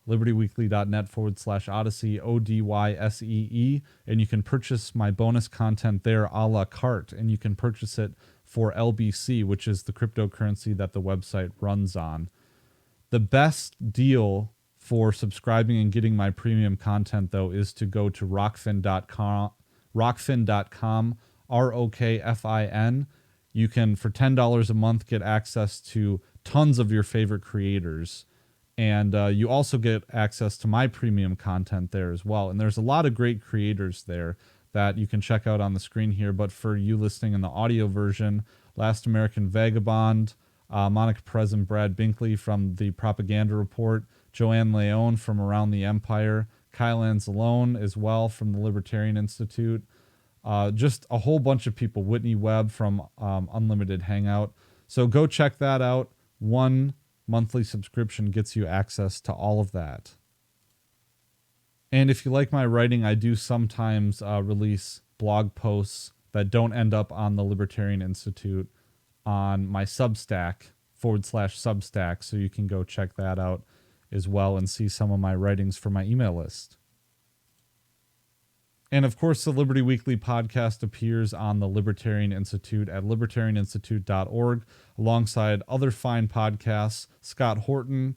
libertyweekly.net/Odyssey, ODYSEE, and you can purchase my bonus content there a la carte, and you can purchase it for LBC, which is the cryptocurrency that the website runs on. The best deal for subscribing and getting my premium content, though, is to go to Rokfin.com, Rokfin. You can, for $10 a month, get access to tons of your favorite creators. And you also get access to my premium content there as well. And there's a lot of great creators there that you can check out on the screen here. But for you listening in the audio version, Last American Vagabond, Monica Perez and Brad Binkley from the Propaganda Report, Joanne Leone from Around the Empire, Kyle Anzalone as well from the Libertarian Institute, just a whole bunch of people, Whitney Webb from Unlimited Hangout. So go check that out. One monthly subscription gets you access to all of that. And if you like my writing, I do sometimes release blog posts that don't end up on the Libertarian Institute on my Substack /Substack. So you can go check that out as well and see some of my writings for my email list. And of course, the Liberty Weekly podcast appears on the Libertarian Institute at libertarianinstitute.org, alongside other fine podcasts, Scott Horton,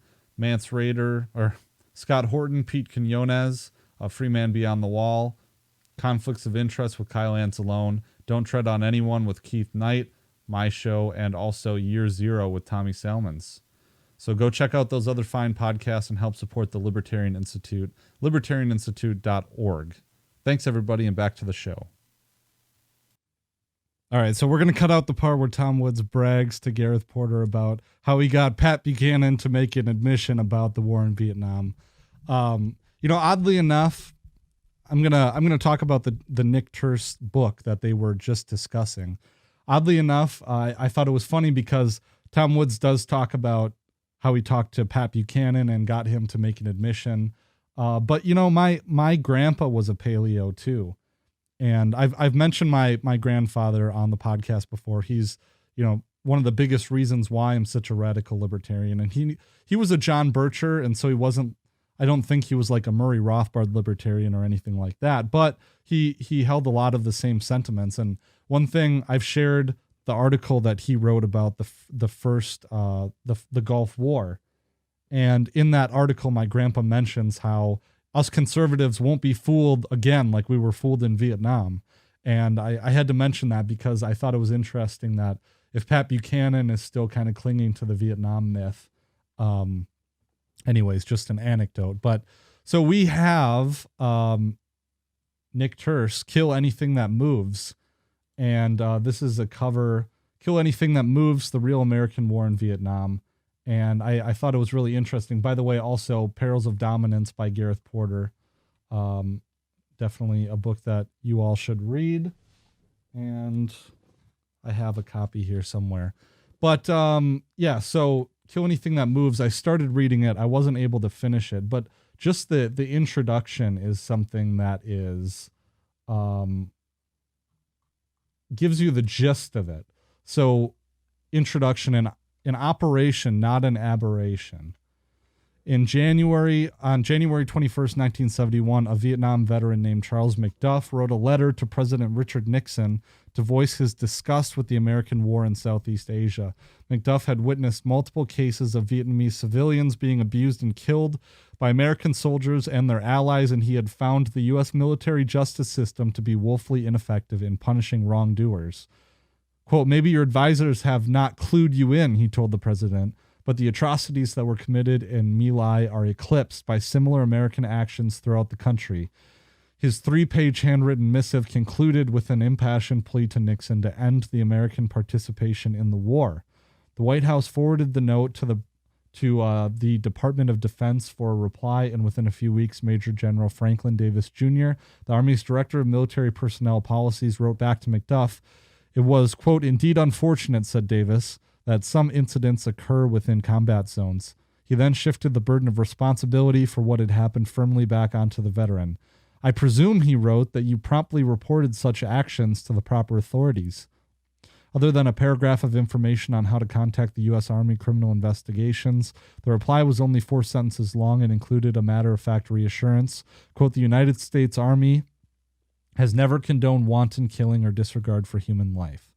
Pete Quinones, Free Man Beyond the Wall, Conflicts of Interest with Kyle Anzalone, Don't Tread on Anyone with Keith Knight, my show, and also Year Zero with Tommy Salmons. So go check out those other fine podcasts and help support the Libertarian Institute, libertarianinstitute.org. Thanks, everybody, and back to the show. All right, so we're going to cut out the part where Tom Woods brags to Gareth Porter about how he got Pat Buchanan to make an admission about the war in Vietnam. Oddly enough, I'm gonna talk about the Nick Turse book that they were just discussing. Oddly enough, I thought it was funny because Tom Woods does talk about how he talked to Pat Buchanan and got him to make an admission. But my grandpa was a paleo too. And I've mentioned my grandfather on the podcast before. He's, one of the biggest reasons why I'm such a radical libertarian. And he was a John Bircher. And so I don't think he was like a Murray Rothbard libertarian or anything like that, but he held a lot of the same sentiments. And one thing, I've shared the article that he wrote about the Gulf War. And in that article, my grandpa mentions how us conservatives won't be fooled again like we were fooled in Vietnam. And I had to mention that because I thought it was interesting that if Pat Buchanan is still kind of clinging to the Vietnam myth, anyways, just an anecdote. But so we have Nick Turse, Kill Anything That Moves. And this is a cover, Kill Anything That Moves, The Real American War in Vietnam. And I thought it was really interesting. By the way, also Perils of Dominance by Gareth Porter. Definitely a book that you all should read. And I have a copy here somewhere. But so Kill Anything That Moves, I started reading it. I wasn't able to finish it. But just the introduction is something that is gives you the gist of it. So introduction and an operation, not an aberration. On January 21st, 1971, a Vietnam veteran named Charles McDuff wrote a letter to President Richard Nixon to voice his disgust with the American war in Southeast Asia. McDuff had witnessed multiple cases of Vietnamese civilians being abused and killed by American soldiers and their allies, and he had found the U.S. military justice system to be woefully ineffective in punishing wrongdoers. Quote, maybe your advisors have not clued you in, he told the president, but the atrocities that were committed in My Lai are eclipsed by similar American actions throughout the country. His 3-page handwritten missive concluded with an impassioned plea to Nixon to end the American participation in the war. The White House forwarded the note to the Department of Defense for a reply, and within a few weeks, Major General Franklin Davis Jr., the Army's Director of Military Personnel Policies, wrote back to McDuff, it was, quote, indeed unfortunate, said Davis, that some incidents occur within combat zones. He then shifted the burden of responsibility for what had happened firmly back onto the veteran. I presume, he wrote, that you promptly reported such actions to the proper authorities. Other than a paragraph of information on how to contact the U.S. Army Criminal Investigations, the reply was only 4 sentences long and included a matter-of-fact reassurance. Quote, the United States Army has never condoned wanton killing or disregard for human life.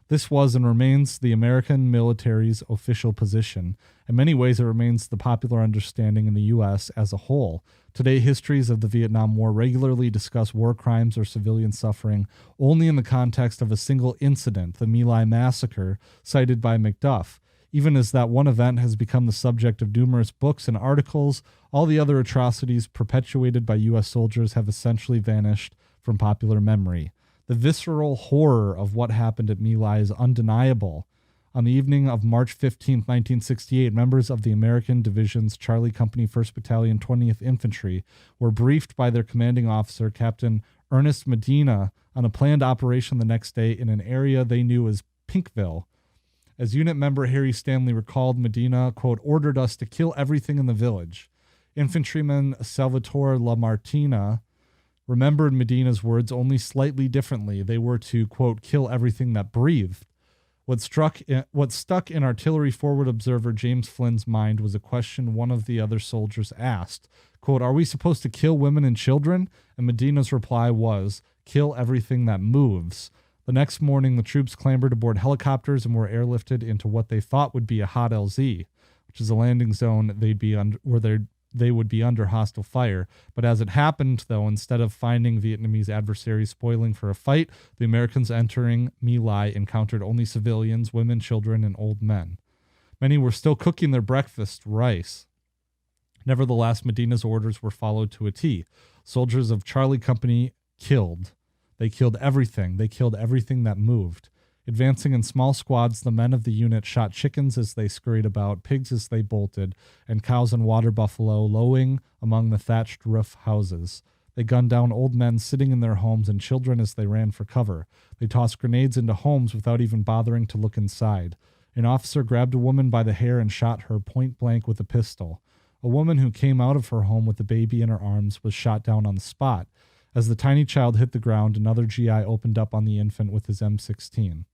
This was and remains the American military's official position. In many ways, it remains the popular understanding in the U.S. as a whole. Today, histories of the Vietnam War regularly discuss war crimes or civilian suffering only in the context of a single incident, the My Lai massacre, cited by McDuff. Even as that one event has become the subject of numerous books and articles, all the other atrocities perpetuated by U.S. soldiers have essentially vanished from popular memory. The visceral horror of what happened at My Lai is undeniable. On the evening of March 15, 1968, members of the American Division's Charlie Company 1st Battalion 20th Infantry were briefed by their commanding officer, Captain Ernest Medina, on a planned operation the next day in an area they knew as Pinkville. As unit member Harry Stanley recalled, Medina, quote, ordered us to kill everything in the village. Infantryman Salvatore Lamartina remembered Medina's words only slightly differently. They were to, quote, kill everything that breathed. What stuck in artillery forward observer James Flynn's mind was a question one of the other soldiers asked. Quote, are we supposed to kill women and children? And Medina's reply was, kill everything that moves. The next morning, the troops clambered aboard helicopters and were airlifted into what they thought would be a hot LZ, which is a landing zone they would be under hostile fire. But as it happened, though, instead of finding Vietnamese adversaries spoiling for a fight, the Americans entering My Lai encountered only civilians, women, children, and old men. Many were still cooking their breakfast, rice. Nevertheless, Medina's orders were followed to a T. Soldiers of Charlie Company killed. They killed everything. They killed everything that moved. Advancing in small squads, the men of the unit shot chickens as they scurried about, pigs as they bolted, and cows and water buffalo lowing among the thatched roof houses. They gunned down old men sitting in their homes and children as they ran for cover. They tossed grenades into homes without even bothering to look inside. An officer grabbed a woman by the hair and shot her point blank with a pistol. A woman who came out of her home with a baby in her arms was shot down on the spot. As the tiny child hit the ground, another GI opened up on the infant with his M16.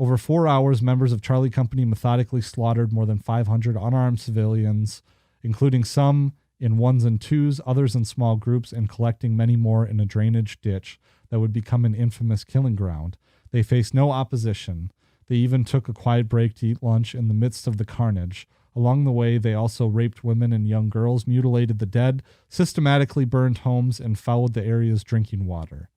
Over 4 hours, members of Charlie Company methodically slaughtered more than 500 unarmed civilians, including some in ones and twos, others in small groups, and collecting many more in a drainage ditch that would become an infamous killing ground. They faced no opposition. They even took a quiet break to eat lunch in the midst of the carnage. Along the way, they also raped women and young girls, mutilated the dead, systematically burned homes, and fouled the area's drinking water.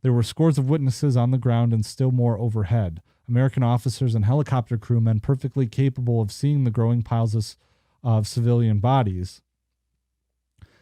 There were scores of witnesses on the ground and still more overhead. American officers and helicopter crewmen perfectly capable of seeing the growing piles of civilian bodies.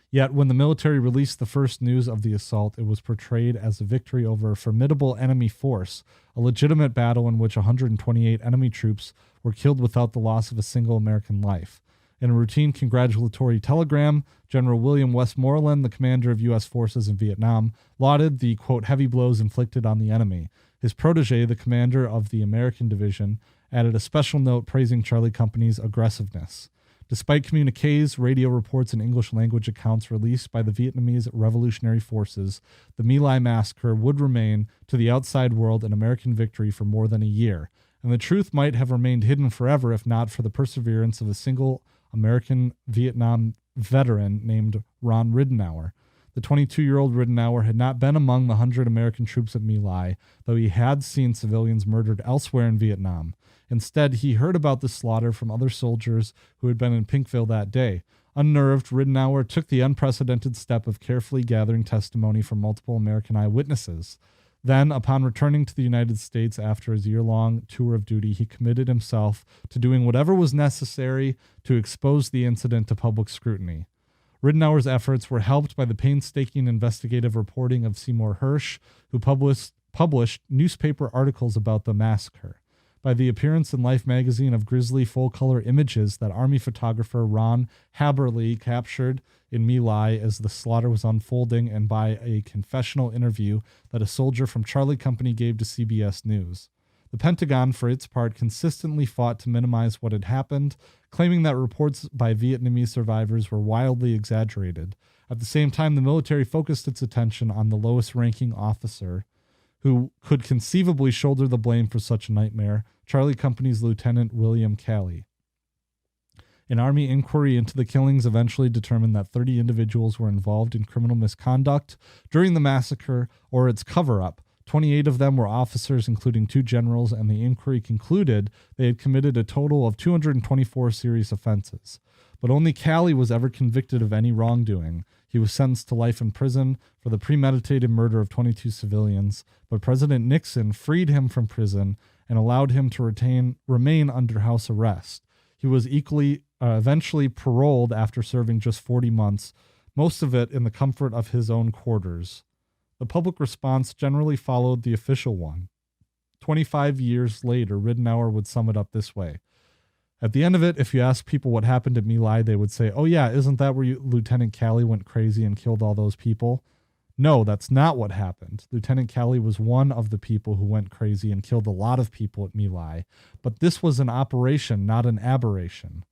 Yet when the military released the first news of the assault, it was portrayed as a victory over a formidable enemy force, a legitimate battle in which 128 enemy troops were killed without the loss of a single American life. In a routine congratulatory telegram, General William Westmoreland, the commander of U.S. forces in Vietnam, lauded the, quote, heavy blows inflicted on the enemy. His protege, the commander of the American Division, added a special note praising Charlie Company's aggressiveness. Despite communiques, radio reports, and English-language accounts released by the Vietnamese Revolutionary Forces, the My Lai massacre would remain to the outside world an American victory for more than a year, and the truth might have remained hidden forever if not for the perseverance of a single American Vietnam veteran named Ron Ridenour. The 22-year-old Ridenour had not been among the 100 American troops at My Lai, though he had seen civilians murdered elsewhere in Vietnam. Instead, he heard about the slaughter from other soldiers who had been in Pinkville that day. Unnerved, Ridenour took the unprecedented step of carefully gathering testimony from multiple American eyewitnesses. Then, upon returning to the United States after his year-long tour of duty, he committed himself to doing whatever was necessary to expose the incident to public scrutiny. Ridenour's efforts were helped by the painstaking investigative reporting of Seymour Hersh, who published newspaper articles about the massacre. By the appearance in Life magazine of grisly full-color images that Army photographer Ron Haberle captured in My Lai as the slaughter was unfolding, and by a confessional interview that a soldier from Charlie Company gave to CBS News. The Pentagon, for its part, consistently fought to minimize what had happened, claiming that reports by Vietnamese survivors were wildly exaggerated. At the same time, the military focused its attention on the lowest-ranking officer who could conceivably shoulder the blame for such a nightmare, Charlie Company's Lieutenant William Calley. An Army inquiry into the killings eventually determined that 30 individuals were involved in criminal misconduct during the massacre or its cover-up. 28 of them were officers, including 2 generals, and the inquiry concluded they had committed a total of 224 serious offenses. But only Calley was ever convicted of any wrongdoing. He was sentenced to life in prison for the premeditated murder of 22 civilians, but President Nixon freed him from prison and allowed him to remain under house arrest. He was eventually paroled after serving just 40 months, most of it in the comfort of his own quarters. The public response generally followed the official one. 25 years later, Ridenour would sum it up this way. At the end of it, if you ask people what happened at My Lai, they would say, "Oh yeah, isn't that where Lieutenant Calley went crazy and killed all those people?" No, that's not what happened. Lieutenant Calley was one of the people who went crazy and killed a lot of people at My Lai, but this was an operation, not an aberration.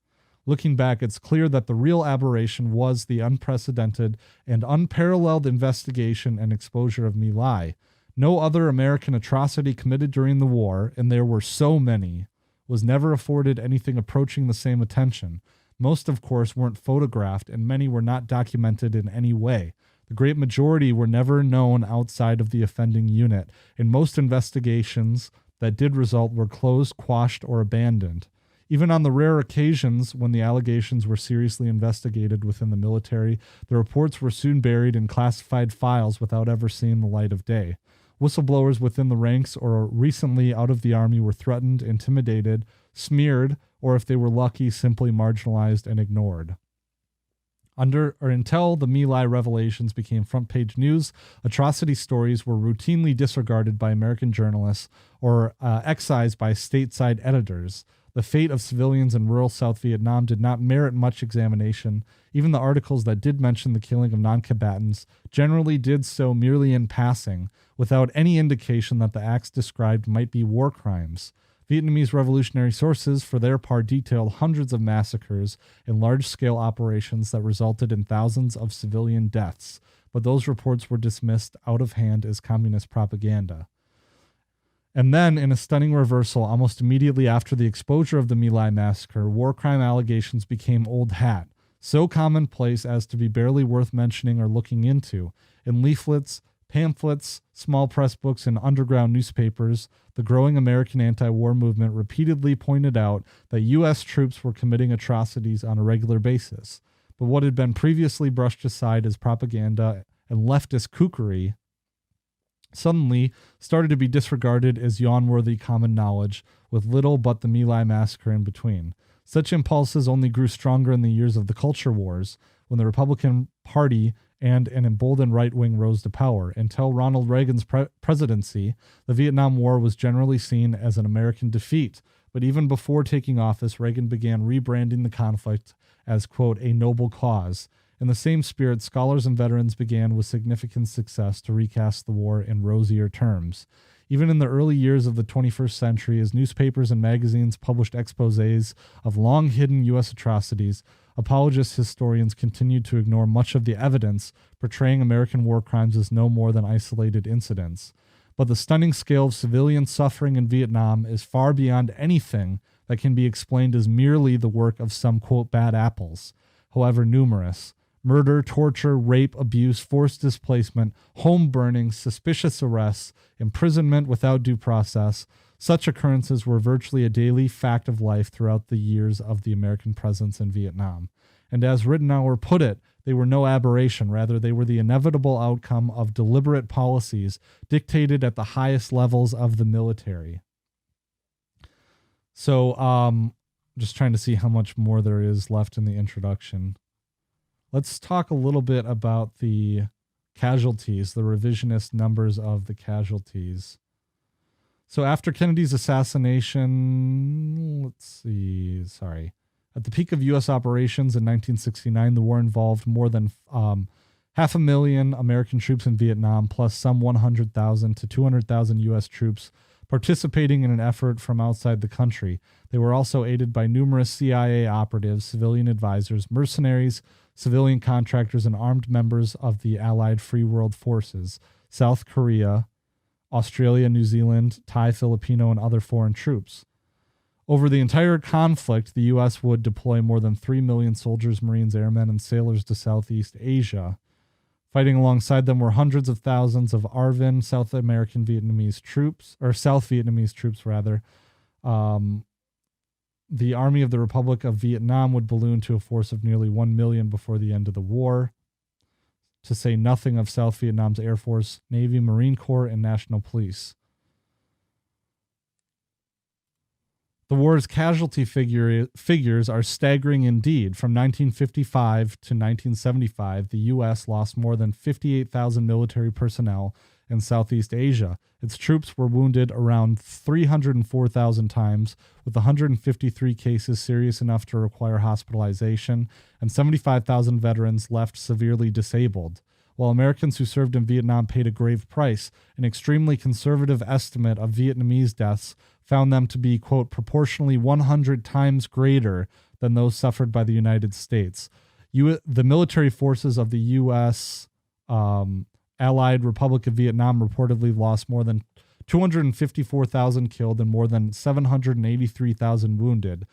Looking back, it's clear that the real aberration was the unprecedented and unparalleled investigation and exposure of My Lai. No other American atrocity committed during the war, and there were so many, was never afforded anything approaching the same attention. Most, of course, weren't photographed, and many were not documented in any way. The great majority were never known outside of the offending unit, and most investigations that did result were closed, quashed, or abandoned. Even on the rare occasions when the allegations were seriously investigated within the military, the reports were soon buried in classified files without ever seeing the light of day. Whistleblowers within the ranks or recently out of the Army were threatened, intimidated, smeared, or if they were lucky, simply marginalized and ignored. Until the My Lai revelations became front-page news, atrocity stories were routinely disregarded by American journalists or excised by stateside editors. The fate of civilians in rural South Vietnam did not merit much examination. Even the articles that did mention the killing of non-combatants generally did so merely in passing, without any indication that the acts described might be war crimes. Vietnamese revolutionary sources, for their part, detailed hundreds of massacres and large-scale operations that resulted in thousands of civilian deaths, but those reports were dismissed out of hand as communist propaganda. And then, in a stunning reversal, almost immediately after the exposure of the My Lai massacre, war crime allegations became old hat, so commonplace as to be barely worth mentioning or looking into. In leaflets, pamphlets, small press books, and underground newspapers, the growing American anti-war movement repeatedly pointed out that U.S. troops were committing atrocities on a regular basis. But what had been previously brushed aside as propaganda and leftist kookery suddenly started to be disregarded as yawn-worthy common knowledge, with little but the My Lai massacre in between. Such impulses only grew stronger in the years of the culture wars, when the Republican Party and an emboldened right wing rose to power. Until Ronald Reagan's presidency, the Vietnam War was generally seen as an American defeat. But even before taking office, Reagan began rebranding the conflict as, quote, a noble cause. In the same spirit, scholars and veterans began with significant success to recast the war in rosier terms. Even in the early years of the 21st century, as newspapers and magazines published exposés of long-hidden U.S. atrocities, apologist historians continued to ignore much of the evidence, portraying American war crimes as no more than isolated incidents. But the stunning scale of civilian suffering in Vietnam is far beyond anything that can be explained as merely the work of some, quote, bad apples, however numerous. Murder, torture, rape, abuse, forced displacement, home burnings, suspicious arrests, imprisonment without due process. Such occurrences were virtually a daily fact of life throughout the years of the American presence in Vietnam. And as Rittenauer put it, they were no aberration. Rather, they were the inevitable outcome of deliberate policies dictated at the highest levels of the military. So, just trying to see how much more there is left in the introduction. Let's talk a little bit about the casualties, the revisionist numbers of the casualties. So after Kennedy's assassination, at the peak of U.S. operations in 1969, the war involved more than 500,000 American troops in Vietnam, plus some 100,000 to 200,000 U.S. troops participating in an effort from outside the country. They were also aided by numerous CIA operatives, civilian advisors, mercenaries, civilian contractors, and armed members of the Allied Free World Forces, South Korea, Australia, New Zealand, Thai, Filipino, and other foreign troops. Over the entire conflict, the U.S. would deploy more than 3 million soldiers, Marines, airmen, and sailors to Southeast Asia. Fighting alongside them were hundreds of thousands of ARVN, South Vietnamese troops. The Army of the Republic of Vietnam would balloon to a force of nearly 1 million before the end of the war, to say nothing of South Vietnam's Air Force, Navy, Marine Corps, and National Police. The war's casualty figures are staggering indeed. From 1955 to 1975, the U.S. lost more than 58,000 military personnel in Southeast Asia. Its troops were wounded around 304,000 times, with 153 cases serious enough to require hospitalization, and 75,000 veterans left severely disabled. While Americans who served in Vietnam paid a grave price, an extremely conservative estimate of Vietnamese deaths found them to be, quote, proportionally 100 times greater than those suffered by the United States. The military forces of the U.S. Allied Republic of Vietnam reportedly lost more than 254,000 killed and more than 783,000 wounded.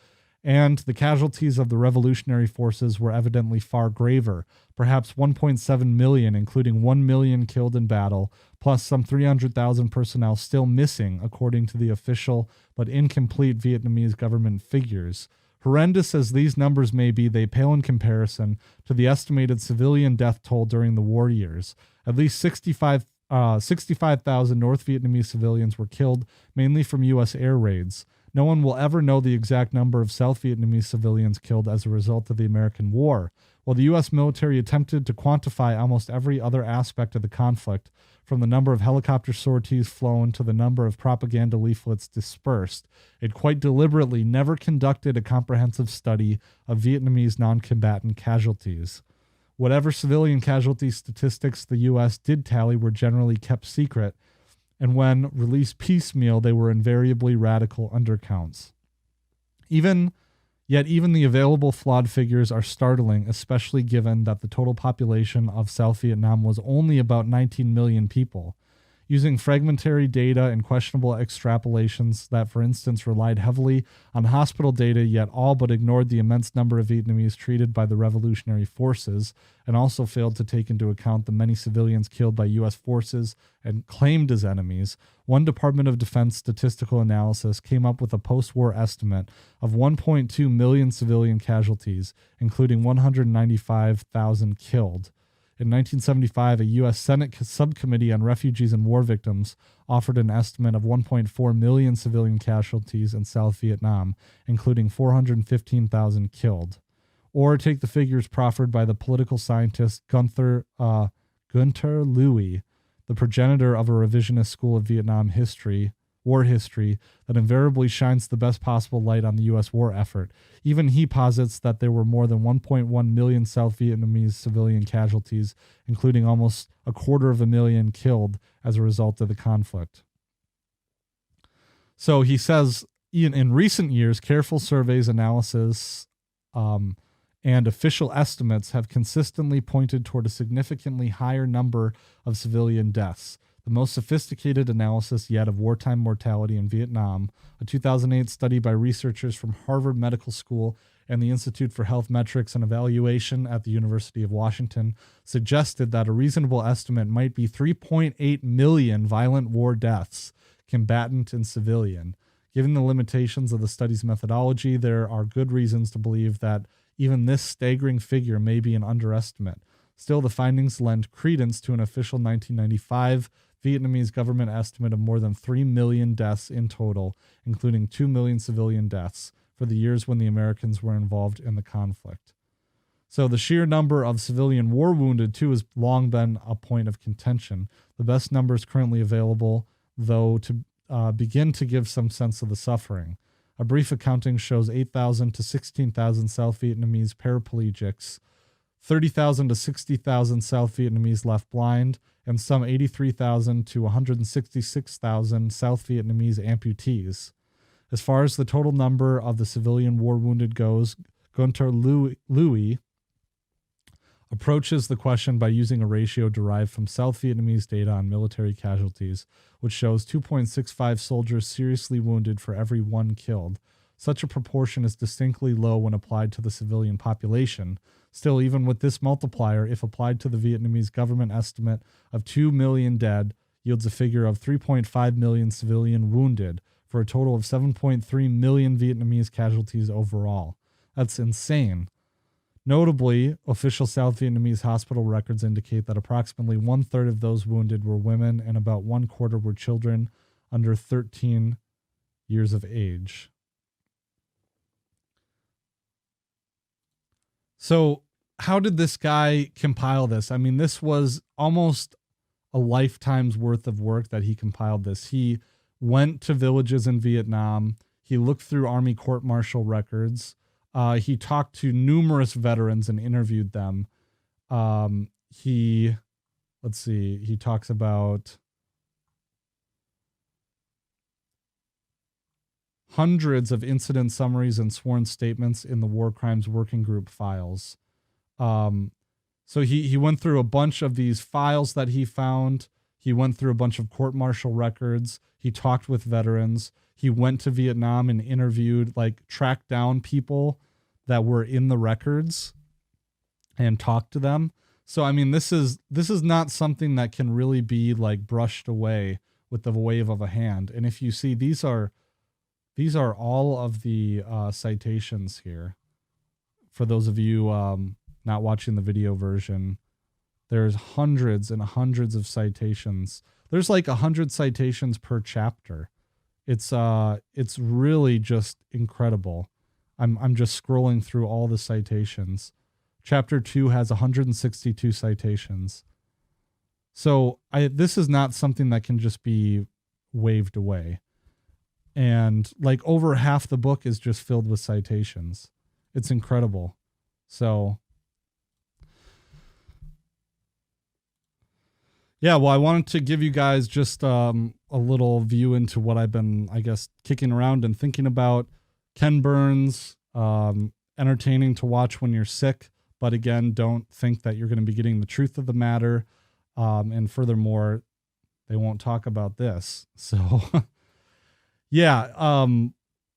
And the casualties of the revolutionary forces were evidently far graver, perhaps 1.7 million, including 1 million killed in battle, plus some 300,000 personnel still missing, according to the official but incomplete Vietnamese government figures. Horrendous as these numbers may be, they pale in comparison to the estimated civilian death toll during the war years. At least 65,000 North Vietnamese civilians were killed, mainly from U.S. air raids. No one will ever know the exact number of South Vietnamese civilians killed as a result of the American war. While the U.S. military attempted to quantify almost every other aspect of the conflict, from the number of helicopter sorties flown to the number of propaganda leaflets dispersed, it quite deliberately never conducted a comprehensive study of Vietnamese non-combatant casualties. Whatever civilian casualty statistics the U.S. did tally were generally kept secret, and when released piecemeal, they were invariably radical undercounts. Even the available flawed figures are startling, especially given that the total population of South Vietnam was only about 19 million people. Using fragmentary data and questionable extrapolations that, for instance, relied heavily on hospital data yet all but ignored the immense number of Vietnamese treated by the revolutionary forces, and also failed to take into account the many civilians killed by U.S. forces and claimed as enemies, one Department of Defense statistical analysis came up with a post-war estimate of 1.2 million civilian casualties, including 195,000 killed. In 1975, a U.S. Senate subcommittee on refugees and war victims offered an estimate of 1.4 million civilian casualties in South Vietnam, including 415,000 killed. Or take the figures proffered by the political scientist Gunther Louis, the progenitor of a revisionist school of Vietnam war history that invariably shines the best possible light on the U.S. war effort. Even he posits that there were more than 1.1 million South Vietnamese civilian casualties, including almost 250,000 killed as a result of the conflict. So he says, in recent years, careful surveys, analysis, and official estimates have consistently pointed toward a significantly higher number of civilian deaths. the most sophisticated analysis yet of wartime mortality in Vietnam. A 2008 study by researchers from Harvard Medical School and the Institute for Health Metrics and Evaluation at the University of Washington suggested that a reasonable estimate might be 3.8 million violent war deaths, combatant and civilian. Given the limitations of the study's methodology, there are good reasons to believe that even this staggering figure may be an underestimate. Still, the findings lend credence to an official 1995 Vietnamese government estimate of more than 3 million deaths in total, including 2 million civilian deaths, for the years when the Americans were involved in the conflict. So the sheer number of civilian war wounded, too, has long been a point of contention. The best numbers currently available, though, to begin to give some sense of the suffering. A brief accounting shows 8,000 to 16,000 South Vietnamese paraplegics, 30,000 to 60,000 South Vietnamese left blind, and some 83,000 to 166,000 South Vietnamese amputees. As far as the total number of the civilian war wounded goes, Gunter Louis approaches the question by using a ratio derived from South Vietnamese data on military casualties, which shows 2.65 soldiers seriously wounded for every one killed. Such a proportion is distinctly low when applied to the civilian population. Still, even with this multiplier, if applied to the Vietnamese government estimate of 2 million dead, yields a figure of 3.5 million civilian wounded, for a total of 7.3 million Vietnamese casualties overall. That's insane. Notably, official South Vietnamese hospital records indicate that approximately 1/3 of those wounded were women and about 1/4 were children under 13 years of age. So how did this guy compile this? I mean, this was almost a lifetime's worth of work that he compiled this. He went to villages in Vietnam. He looked through Army court-martial records. He talked to numerous veterans and interviewed them. He talks about hundreds of incident summaries and sworn statements in the War Crimes Working Group files. So he went through a bunch of these files that he found. He went through a bunch of court-martial records. He talked with veterans. He went to Vietnam and interviewed, tracked down people that were in the records and talked to them. So, I mean, this is not something that can really be brushed away with the wave of a hand. And if you see, these are all of the citations here. For those of you not watching the video version, there's hundreds and hundreds of citations. There's 100 citations per chapter. It's really just incredible. I'm just scrolling through all the citations. Chapter 2 has 162 citations. So this is not something that can just be waved away. And over half the book is just filled with citations. It's incredible. So yeah, well, I wanted to give you guys just a little view into what I've been, kicking around and thinking about. Ken Burns, entertaining to watch when you're sick, but again, don't think that you're going to be getting the truth of the matter. And furthermore, they won't talk about this. So yeah.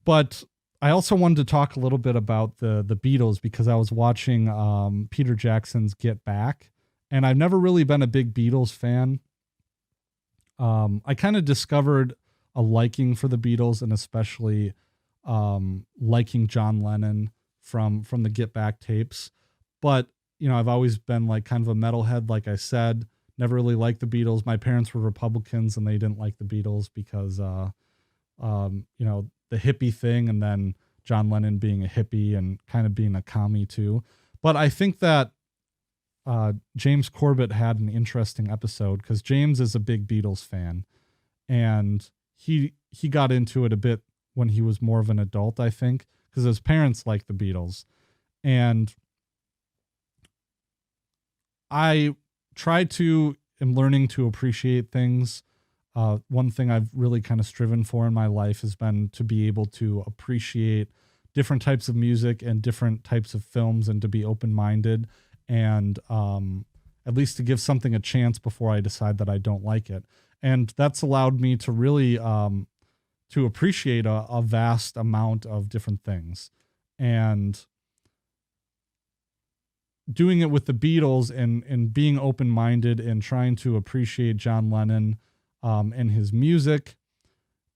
But I also wanted to talk a little bit about the Beatles, because I was watching Peter Jackson's Get Back, and I've never really been a big Beatles fan. I kind of discovered a liking for the Beatles, and especially liking John Lennon from the Get Back tapes. But, I've always been kind of a metalhead, like I said, never really liked the Beatles. My parents were Republicans and they didn't like the Beatles because, the hippie thing, and then John Lennon being a hippie and kind of being a commie too. But I think that James Corbett had an interesting episode, because James is a big Beatles fan, and he got into it a bit when he was more of an adult, I think, because his parents liked the Beatles. And I am learning to appreciate things. One thing I've really kind of striven for in my life has been to be able to appreciate different types of music and different types of films, and to be open-minded, and at least to give something a chance before I decide that I don't like it. And that's allowed me to really to appreciate a vast amount of different things. And doing it with the Beatles and being open-minded and trying to appreciate John Lennon and his music,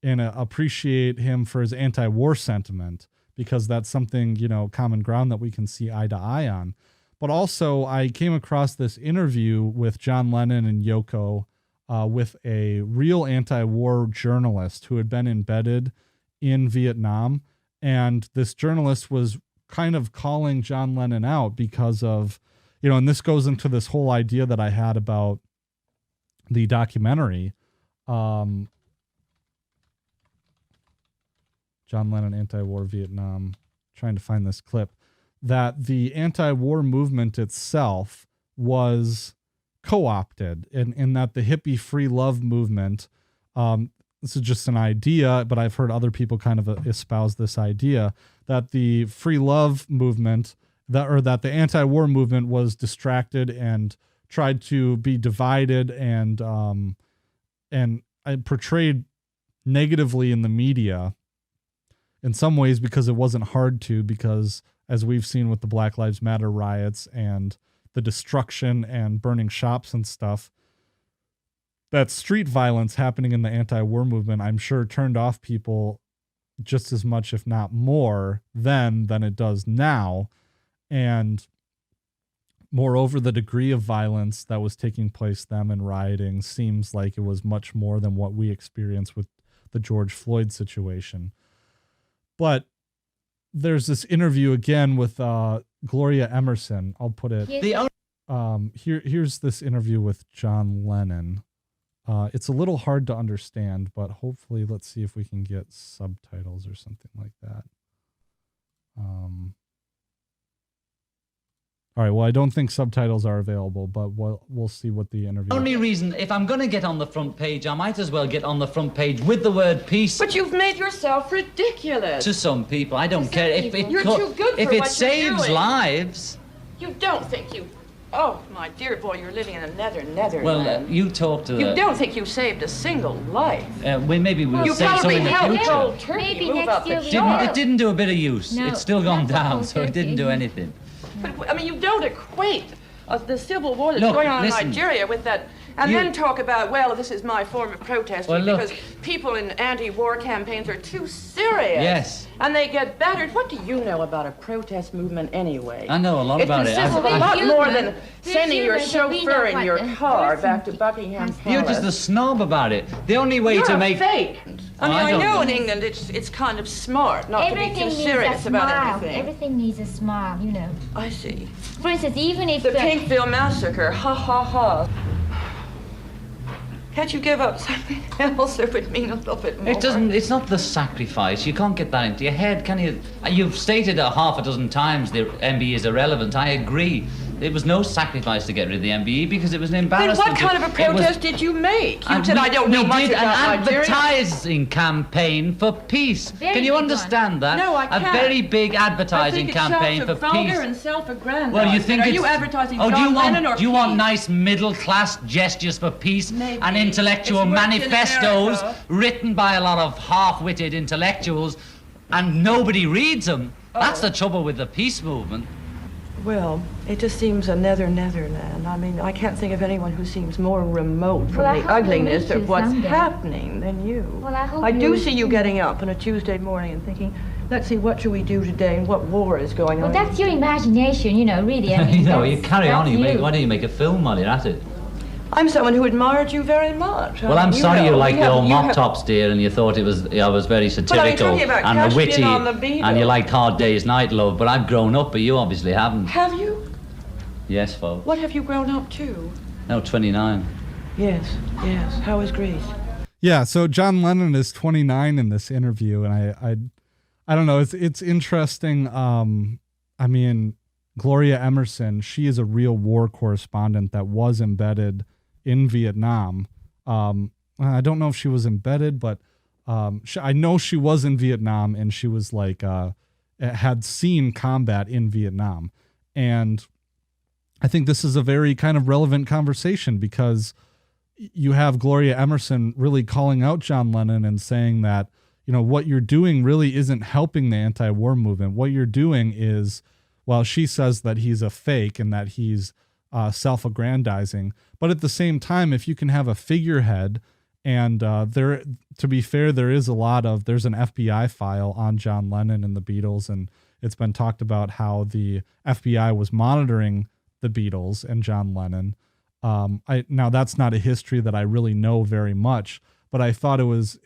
and appreciate him for his anti-war sentiment, because that's something, common ground that we can see eye to eye on. But also I came across this interview with John Lennon and Yoko with a real anti-war journalist who had been embedded in Vietnam. And this journalist was kind of calling John Lennon out because of, and this goes into this whole idea that I had about the documentary, John Lennon, anti-war Vietnam, trying to find this clip, that the anti-war movement itself was co-opted, and that the hippie free love movement, this is just an idea, but I've heard other people kind of espouse this idea, that the free love movement, that the anti-war movement was distracted and tried to be divided and portrayed negatively in the media in some ways, because it wasn't hard to, because as we've seen with the Black Lives Matter riots and the destruction and burning shops and stuff, that street violence happening in the anti-war movement, I'm sure, turned off people just as much, if not more, then than it does now. And moreover, the degree of violence that was taking place then and rioting seems like it was much more than what we experienced with the George Floyd situation. But there's this interview again with Gloria Emerson. I'll put it. Here's this interview with John Lennon. It's a little hard to understand, but hopefully, let's see if we can get subtitles or something like that. All right. Well, I don't think subtitles are available, but we'll see what the interview. Only reason, if I'm going to get on the front page, I might as well get on the front page with the word peace. But you've made yourself ridiculous. To some people, I don't care if it. You're too good for if it what saves you're doing. lives. You don't think you. Oh, my dear boy, you're living in a netherland. Well, you talk to. You don't think you saved a single life. Maybe we'll save some in the future. Maybe next year It didn't do a bit of use. No, it's still gone that's down, all so it didn't do anything. But, I mean, you don't equate the civil war that's Look, going on listen. in Nigeria with that, and then talk about, well, this is my form of protesting because people in anti-war campaigns are too serious. Yes. And they get battered. What do you know about a protest movement anyway? I know a lot about it. It consists of a lot more than sending your chauffeur in your car back to Buckingham Palace. You're just a snob about it. The only way to make... fake. I mean, I know in England it's kind of smart not to be too serious about anything. Everything needs a smile, I see. For instance, even if the Pinkville Massacre, ha ha ha. Can't you give up something else that would mean a little bit more? It doesn't. It's not the sacrifice. You can't get that into your head, can you? You've stated half a dozen times the MBE is irrelevant. I agree. It was no sacrifice to get rid of the MBE because it was an embarrassment. Then what kind of a protest did you make? You said I don't know much about Nigeria. We did an advertising campaign for peace. Can you understand that? No, I can't. A very big advertising campaign for peace. I think it's vulgar and self-aggrandizing. Well, you think Are you advertising John Lennon or do you peace? want nice middle-class gestures for peace? Maybe. And intellectual It's worked in manifestos America. written by a lot of half-witted intellectuals, and nobody reads them? That's the trouble with the peace movement. Well, it just seems a netherland. I mean, I can't think of anyone who seems more remote from the ugliness of what's happening than you. Well, I do see you getting up on a Tuesday morning and thinking, let's see, what should we do today and what war is going on? Well, that's your imagination, really. I mean, you carry on. Why don't you make a film while you're at it? I'm someone who admired you very much. Well, I'm sorry you liked the old mop tops, dear, and you thought I was very satirical and witty, and you liked Hard Day's Night, love. But I've grown up, but you obviously haven't. Have you? Yes, folks. What have you grown up to? No, 29. Yes. How is Greece? Yeah, so John Lennon is 29 in this interview, and I don't know. It's interesting. I mean, Gloria Emerson, she is a real war correspondent that was embedded in Vietnam. I don't know if she was embedded, but I know she was in Vietnam, and she was had seen combat in Vietnam. And I think this is a very kind of relevant conversation because, you have Gloria Emerson really calling out John Lennon and saying that, you know, what you're doing really isn't helping the anti-war movement. What you're doing is, well, she says that he's a fake and that he's self-aggrandizing. But at the same time, if you can have a figurehead, and there, to be fair, there's an FBI file on John Lennon and the Beatles, and it's been talked about how the FBI was monitoring the Beatles and John Lennon. Now that's not a history that I really know very much, but I thought it was,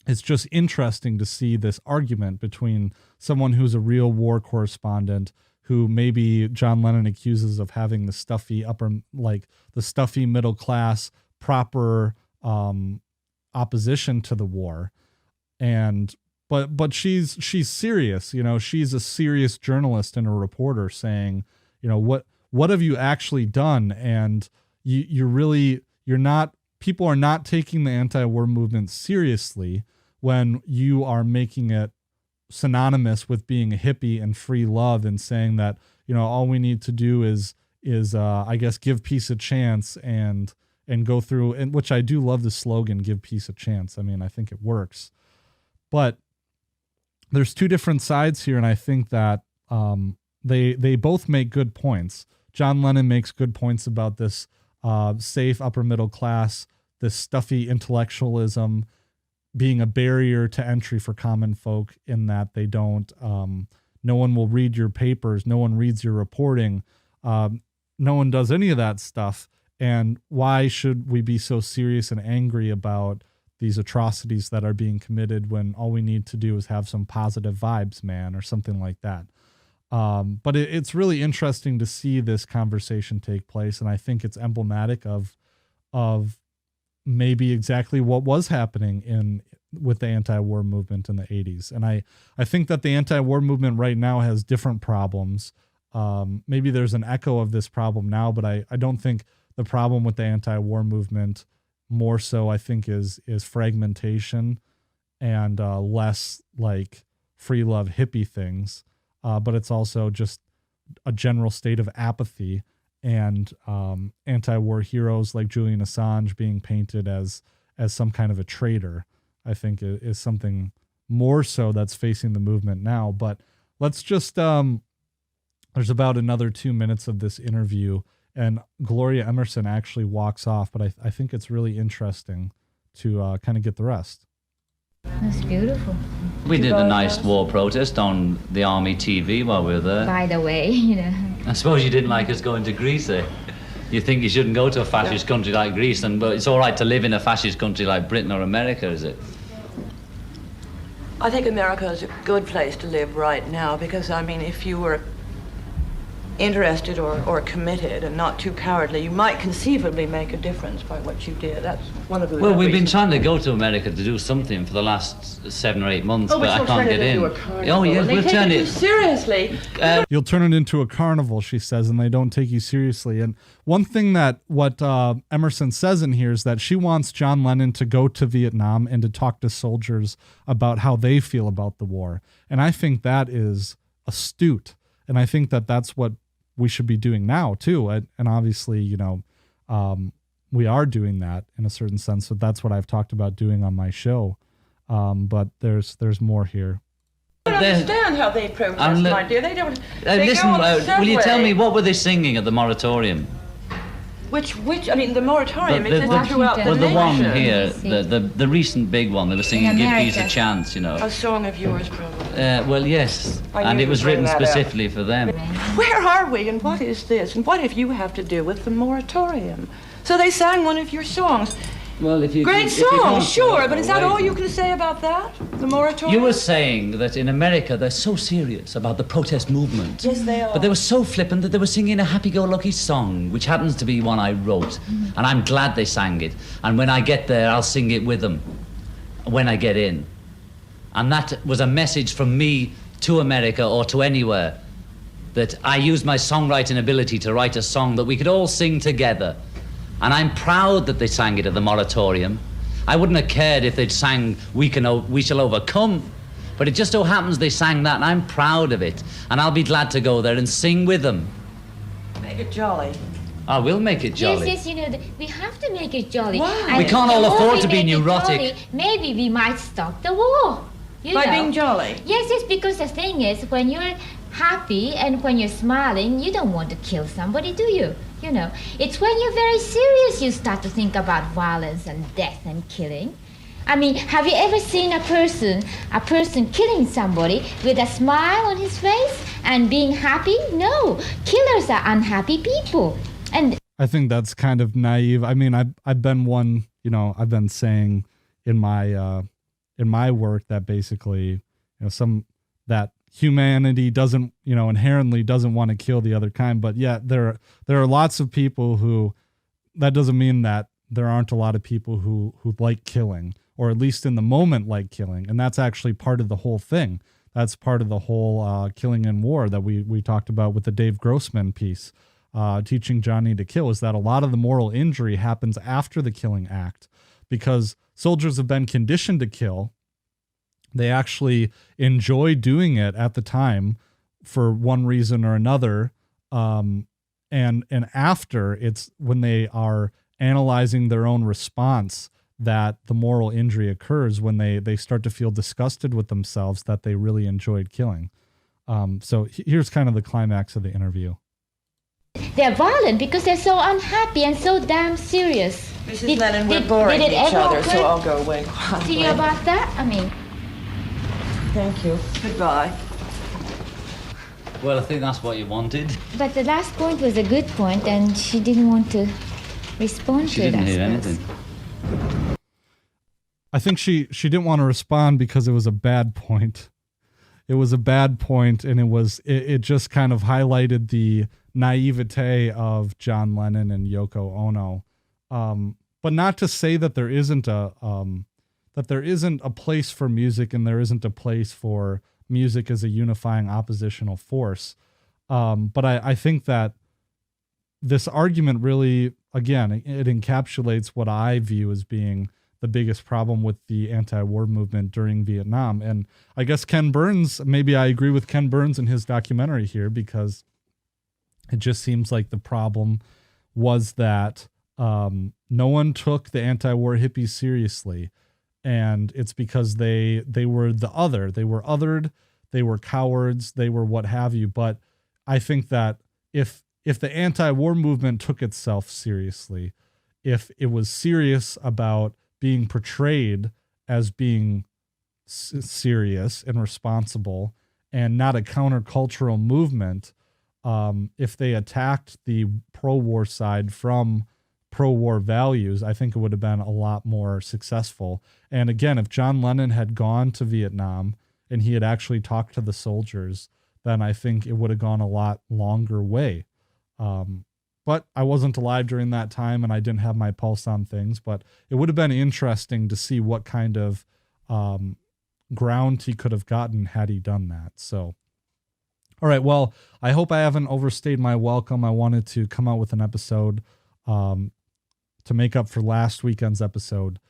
it's just interesting to see this argument between someone who's a real war correspondent, who maybe John Lennon accuses of having the stuffy the stuffy middle class, proper opposition to the war. But she's serious, you know, she's a serious journalist and a reporter saying, you know, what have you actually done? And people are not taking the anti-war movement seriously when you are making it synonymous with being a hippie and free love and saying that, you know, all we need to do is I guess give peace a chance and go through, and which I do love the slogan, give peace a chance. I mean, I think it works, but there's two different sides here. And I think that they both make good points. John Lennon makes good points about this safe upper middle class, this stuffy intellectualism being a barrier to entry for common folk, in that they don't, no one will read your papers, no one reads your reporting, no one does any of that stuff. And why should we be so serious and angry about these atrocities that are being committed when all we need to do is have some positive vibes, man, or something like that. But it's really interesting to see this conversation take place. And I think it's emblematic of maybe exactly what was happening with the anti-war movement in the 80s. And I think that the anti-war movement right now has different problems. Maybe there's an echo of this problem now, but I don't think the problem with the anti-war movement, more so, I think, is fragmentation and less like free love hippie things. But it's also just a general state of apathy and anti-war heroes like Julian Assange being painted as some kind of a traitor, I think is something more so that's facing the movement now. But let's just, there's about another 2 minutes of this interview, and Gloria Emerson actually walks off, but I think it's really interesting to kind of get the rest. That's beautiful. We did a nice war protest on the Army TV while we were there. By the way, you know. I suppose you didn't like us going to Greece, eh? You think you shouldn't go to a fascist country like Greece, but it's all right to live in a fascist country like Britain or America, is it? I think America is a good place to live right now because, I mean, if you were interested or committed and not too cowardly, you might conceivably make a difference by what you did. That's one of the Well, we've been reasons. trying to go to America to do something for the last 7 or 8 months, but I can't get in. Oh, yes, we'll turn it. Seriously. You'll turn it into a carnival, she says, and they don't take you seriously. And one thing that what Emerson says in here is that she wants John Lennon to go to Vietnam and to talk to soldiers about how they feel about the war. And I think that is astute. And I think that that's what we should be doing now too. And obviously, you know, we are doing that in a certain sense. So that's what I've talked about doing on my show. But there's more here. I don't understand how they protest, my dear. They don't. Listen, will you tell me what were they singing at the moratorium? Which? I mean, the moratorium. It isn't throughout the well, the one nation. here, the recent big one. They were singing "Give Peace a Chance," you know. A song of yours, probably. Well, yes, and it was written specifically for them. Where are we, and what is this, and what have you have to do with the moratorium? So they sang one of your songs. Well, if you great song, sure, but is that all you can say about that? The moratorium? You were saying that in America they're so serious about the protest movement. Yes, they are. But they were so flippant that they were singing a happy-go-lucky song, which happens to be one I wrote, and I'm glad they sang it. And when I get there, I'll sing it with them when I get in. And that was a message from me to America or to anywhere, that I used my songwriting ability to write a song that we could all sing together. And I'm proud that they sang it at the moratorium. I wouldn't have cared if they'd sang We Shall Overcome, but it just so happens they sang that, and I'm proud of it. And I'll be glad to go there and sing with them. Make it jolly. I will make it jolly. Yes, we have to make it jolly. Why? And We can't all the more afford we to be make it neurotic. jolly, maybe we might stop the war. By being jolly? Yes, because the thing is, when you're happy and when you're smiling, you don't want to kill somebody, do you? It's when you're very serious you start to think about violence and death and killing. I mean, have you ever seen a person killing somebody with a smile on his face and being happy? No, killers are unhappy people. And I think that's kind of naive. I mean, I've been one, I've been saying in my work that basically, that humanity doesn't, inherently doesn't want to kill the other kind. But yeah, there are lots of people who, that doesn't mean that there aren't a lot of people who like killing, or at least in the moment like killing. And that's actually part of the whole thing. That's part of the whole killing in war that we talked about with the Dave Grossman piece, Teaching Johnny to Kill, is that a lot of the moral injury happens after the killing act, because soldiers have been conditioned to kill. They actually enjoy doing it at the time for one reason or another. And after, it's when they are analyzing their own response that the moral injury occurs, when they start to feel disgusted with themselves that they really enjoyed killing. So here's kind of the climax of the interview. they're violent because they're so unhappy and so damn serious. Mrs. Lennon, we're boring did it each ever other, occur so I'll go away quietly. to you about that? I mean... Thank you. Goodbye. Well, I think that's what you wanted. But the last point was a good point, and she didn't want to respond She to it, didn't I hear suppose. anything. I think she didn't want to respond because it was a bad point. It was a bad point, and it just kind of highlighted the naivete of John Lennon and Yoko Ono. But not to say that there isn't a place for music, and there isn't a place for music as a unifying oppositional force. But I think that this argument really, again, it encapsulates what I view as being the biggest problem with the anti-war movement during Vietnam. And I guess Ken Burns, maybe I agree with Ken Burns in his documentary here, because it just seems like the problem was that no one took the anti-war hippies seriously. And it's because they were the other. They were othered. They were cowards. They were what have you. But I think that if the anti-war movement took itself seriously, if it was serious about being portrayed as being serious and responsible and not a countercultural movement, if they attacked the pro-war side from pro-war values, I think it would have been a lot more successful. And again, if John Lennon had gone to Vietnam and he had actually talked to the soldiers, then I think it would have gone a lot longer way. But I wasn't alive during that time, and I didn't have my pulse on things, but it would have been interesting to see what kind of ground he could have gotten had he done that. So, all right, well, I hope I haven't overstayed my welcome. I wanted to come out with an episode to make up for last weekend's episode.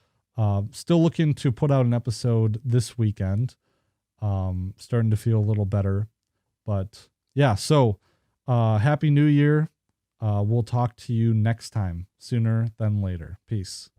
Still looking to put out an episode this weekend. Starting to feel a little better. But yeah, so Happy New Year. We'll talk to you next time, sooner than later. Peace.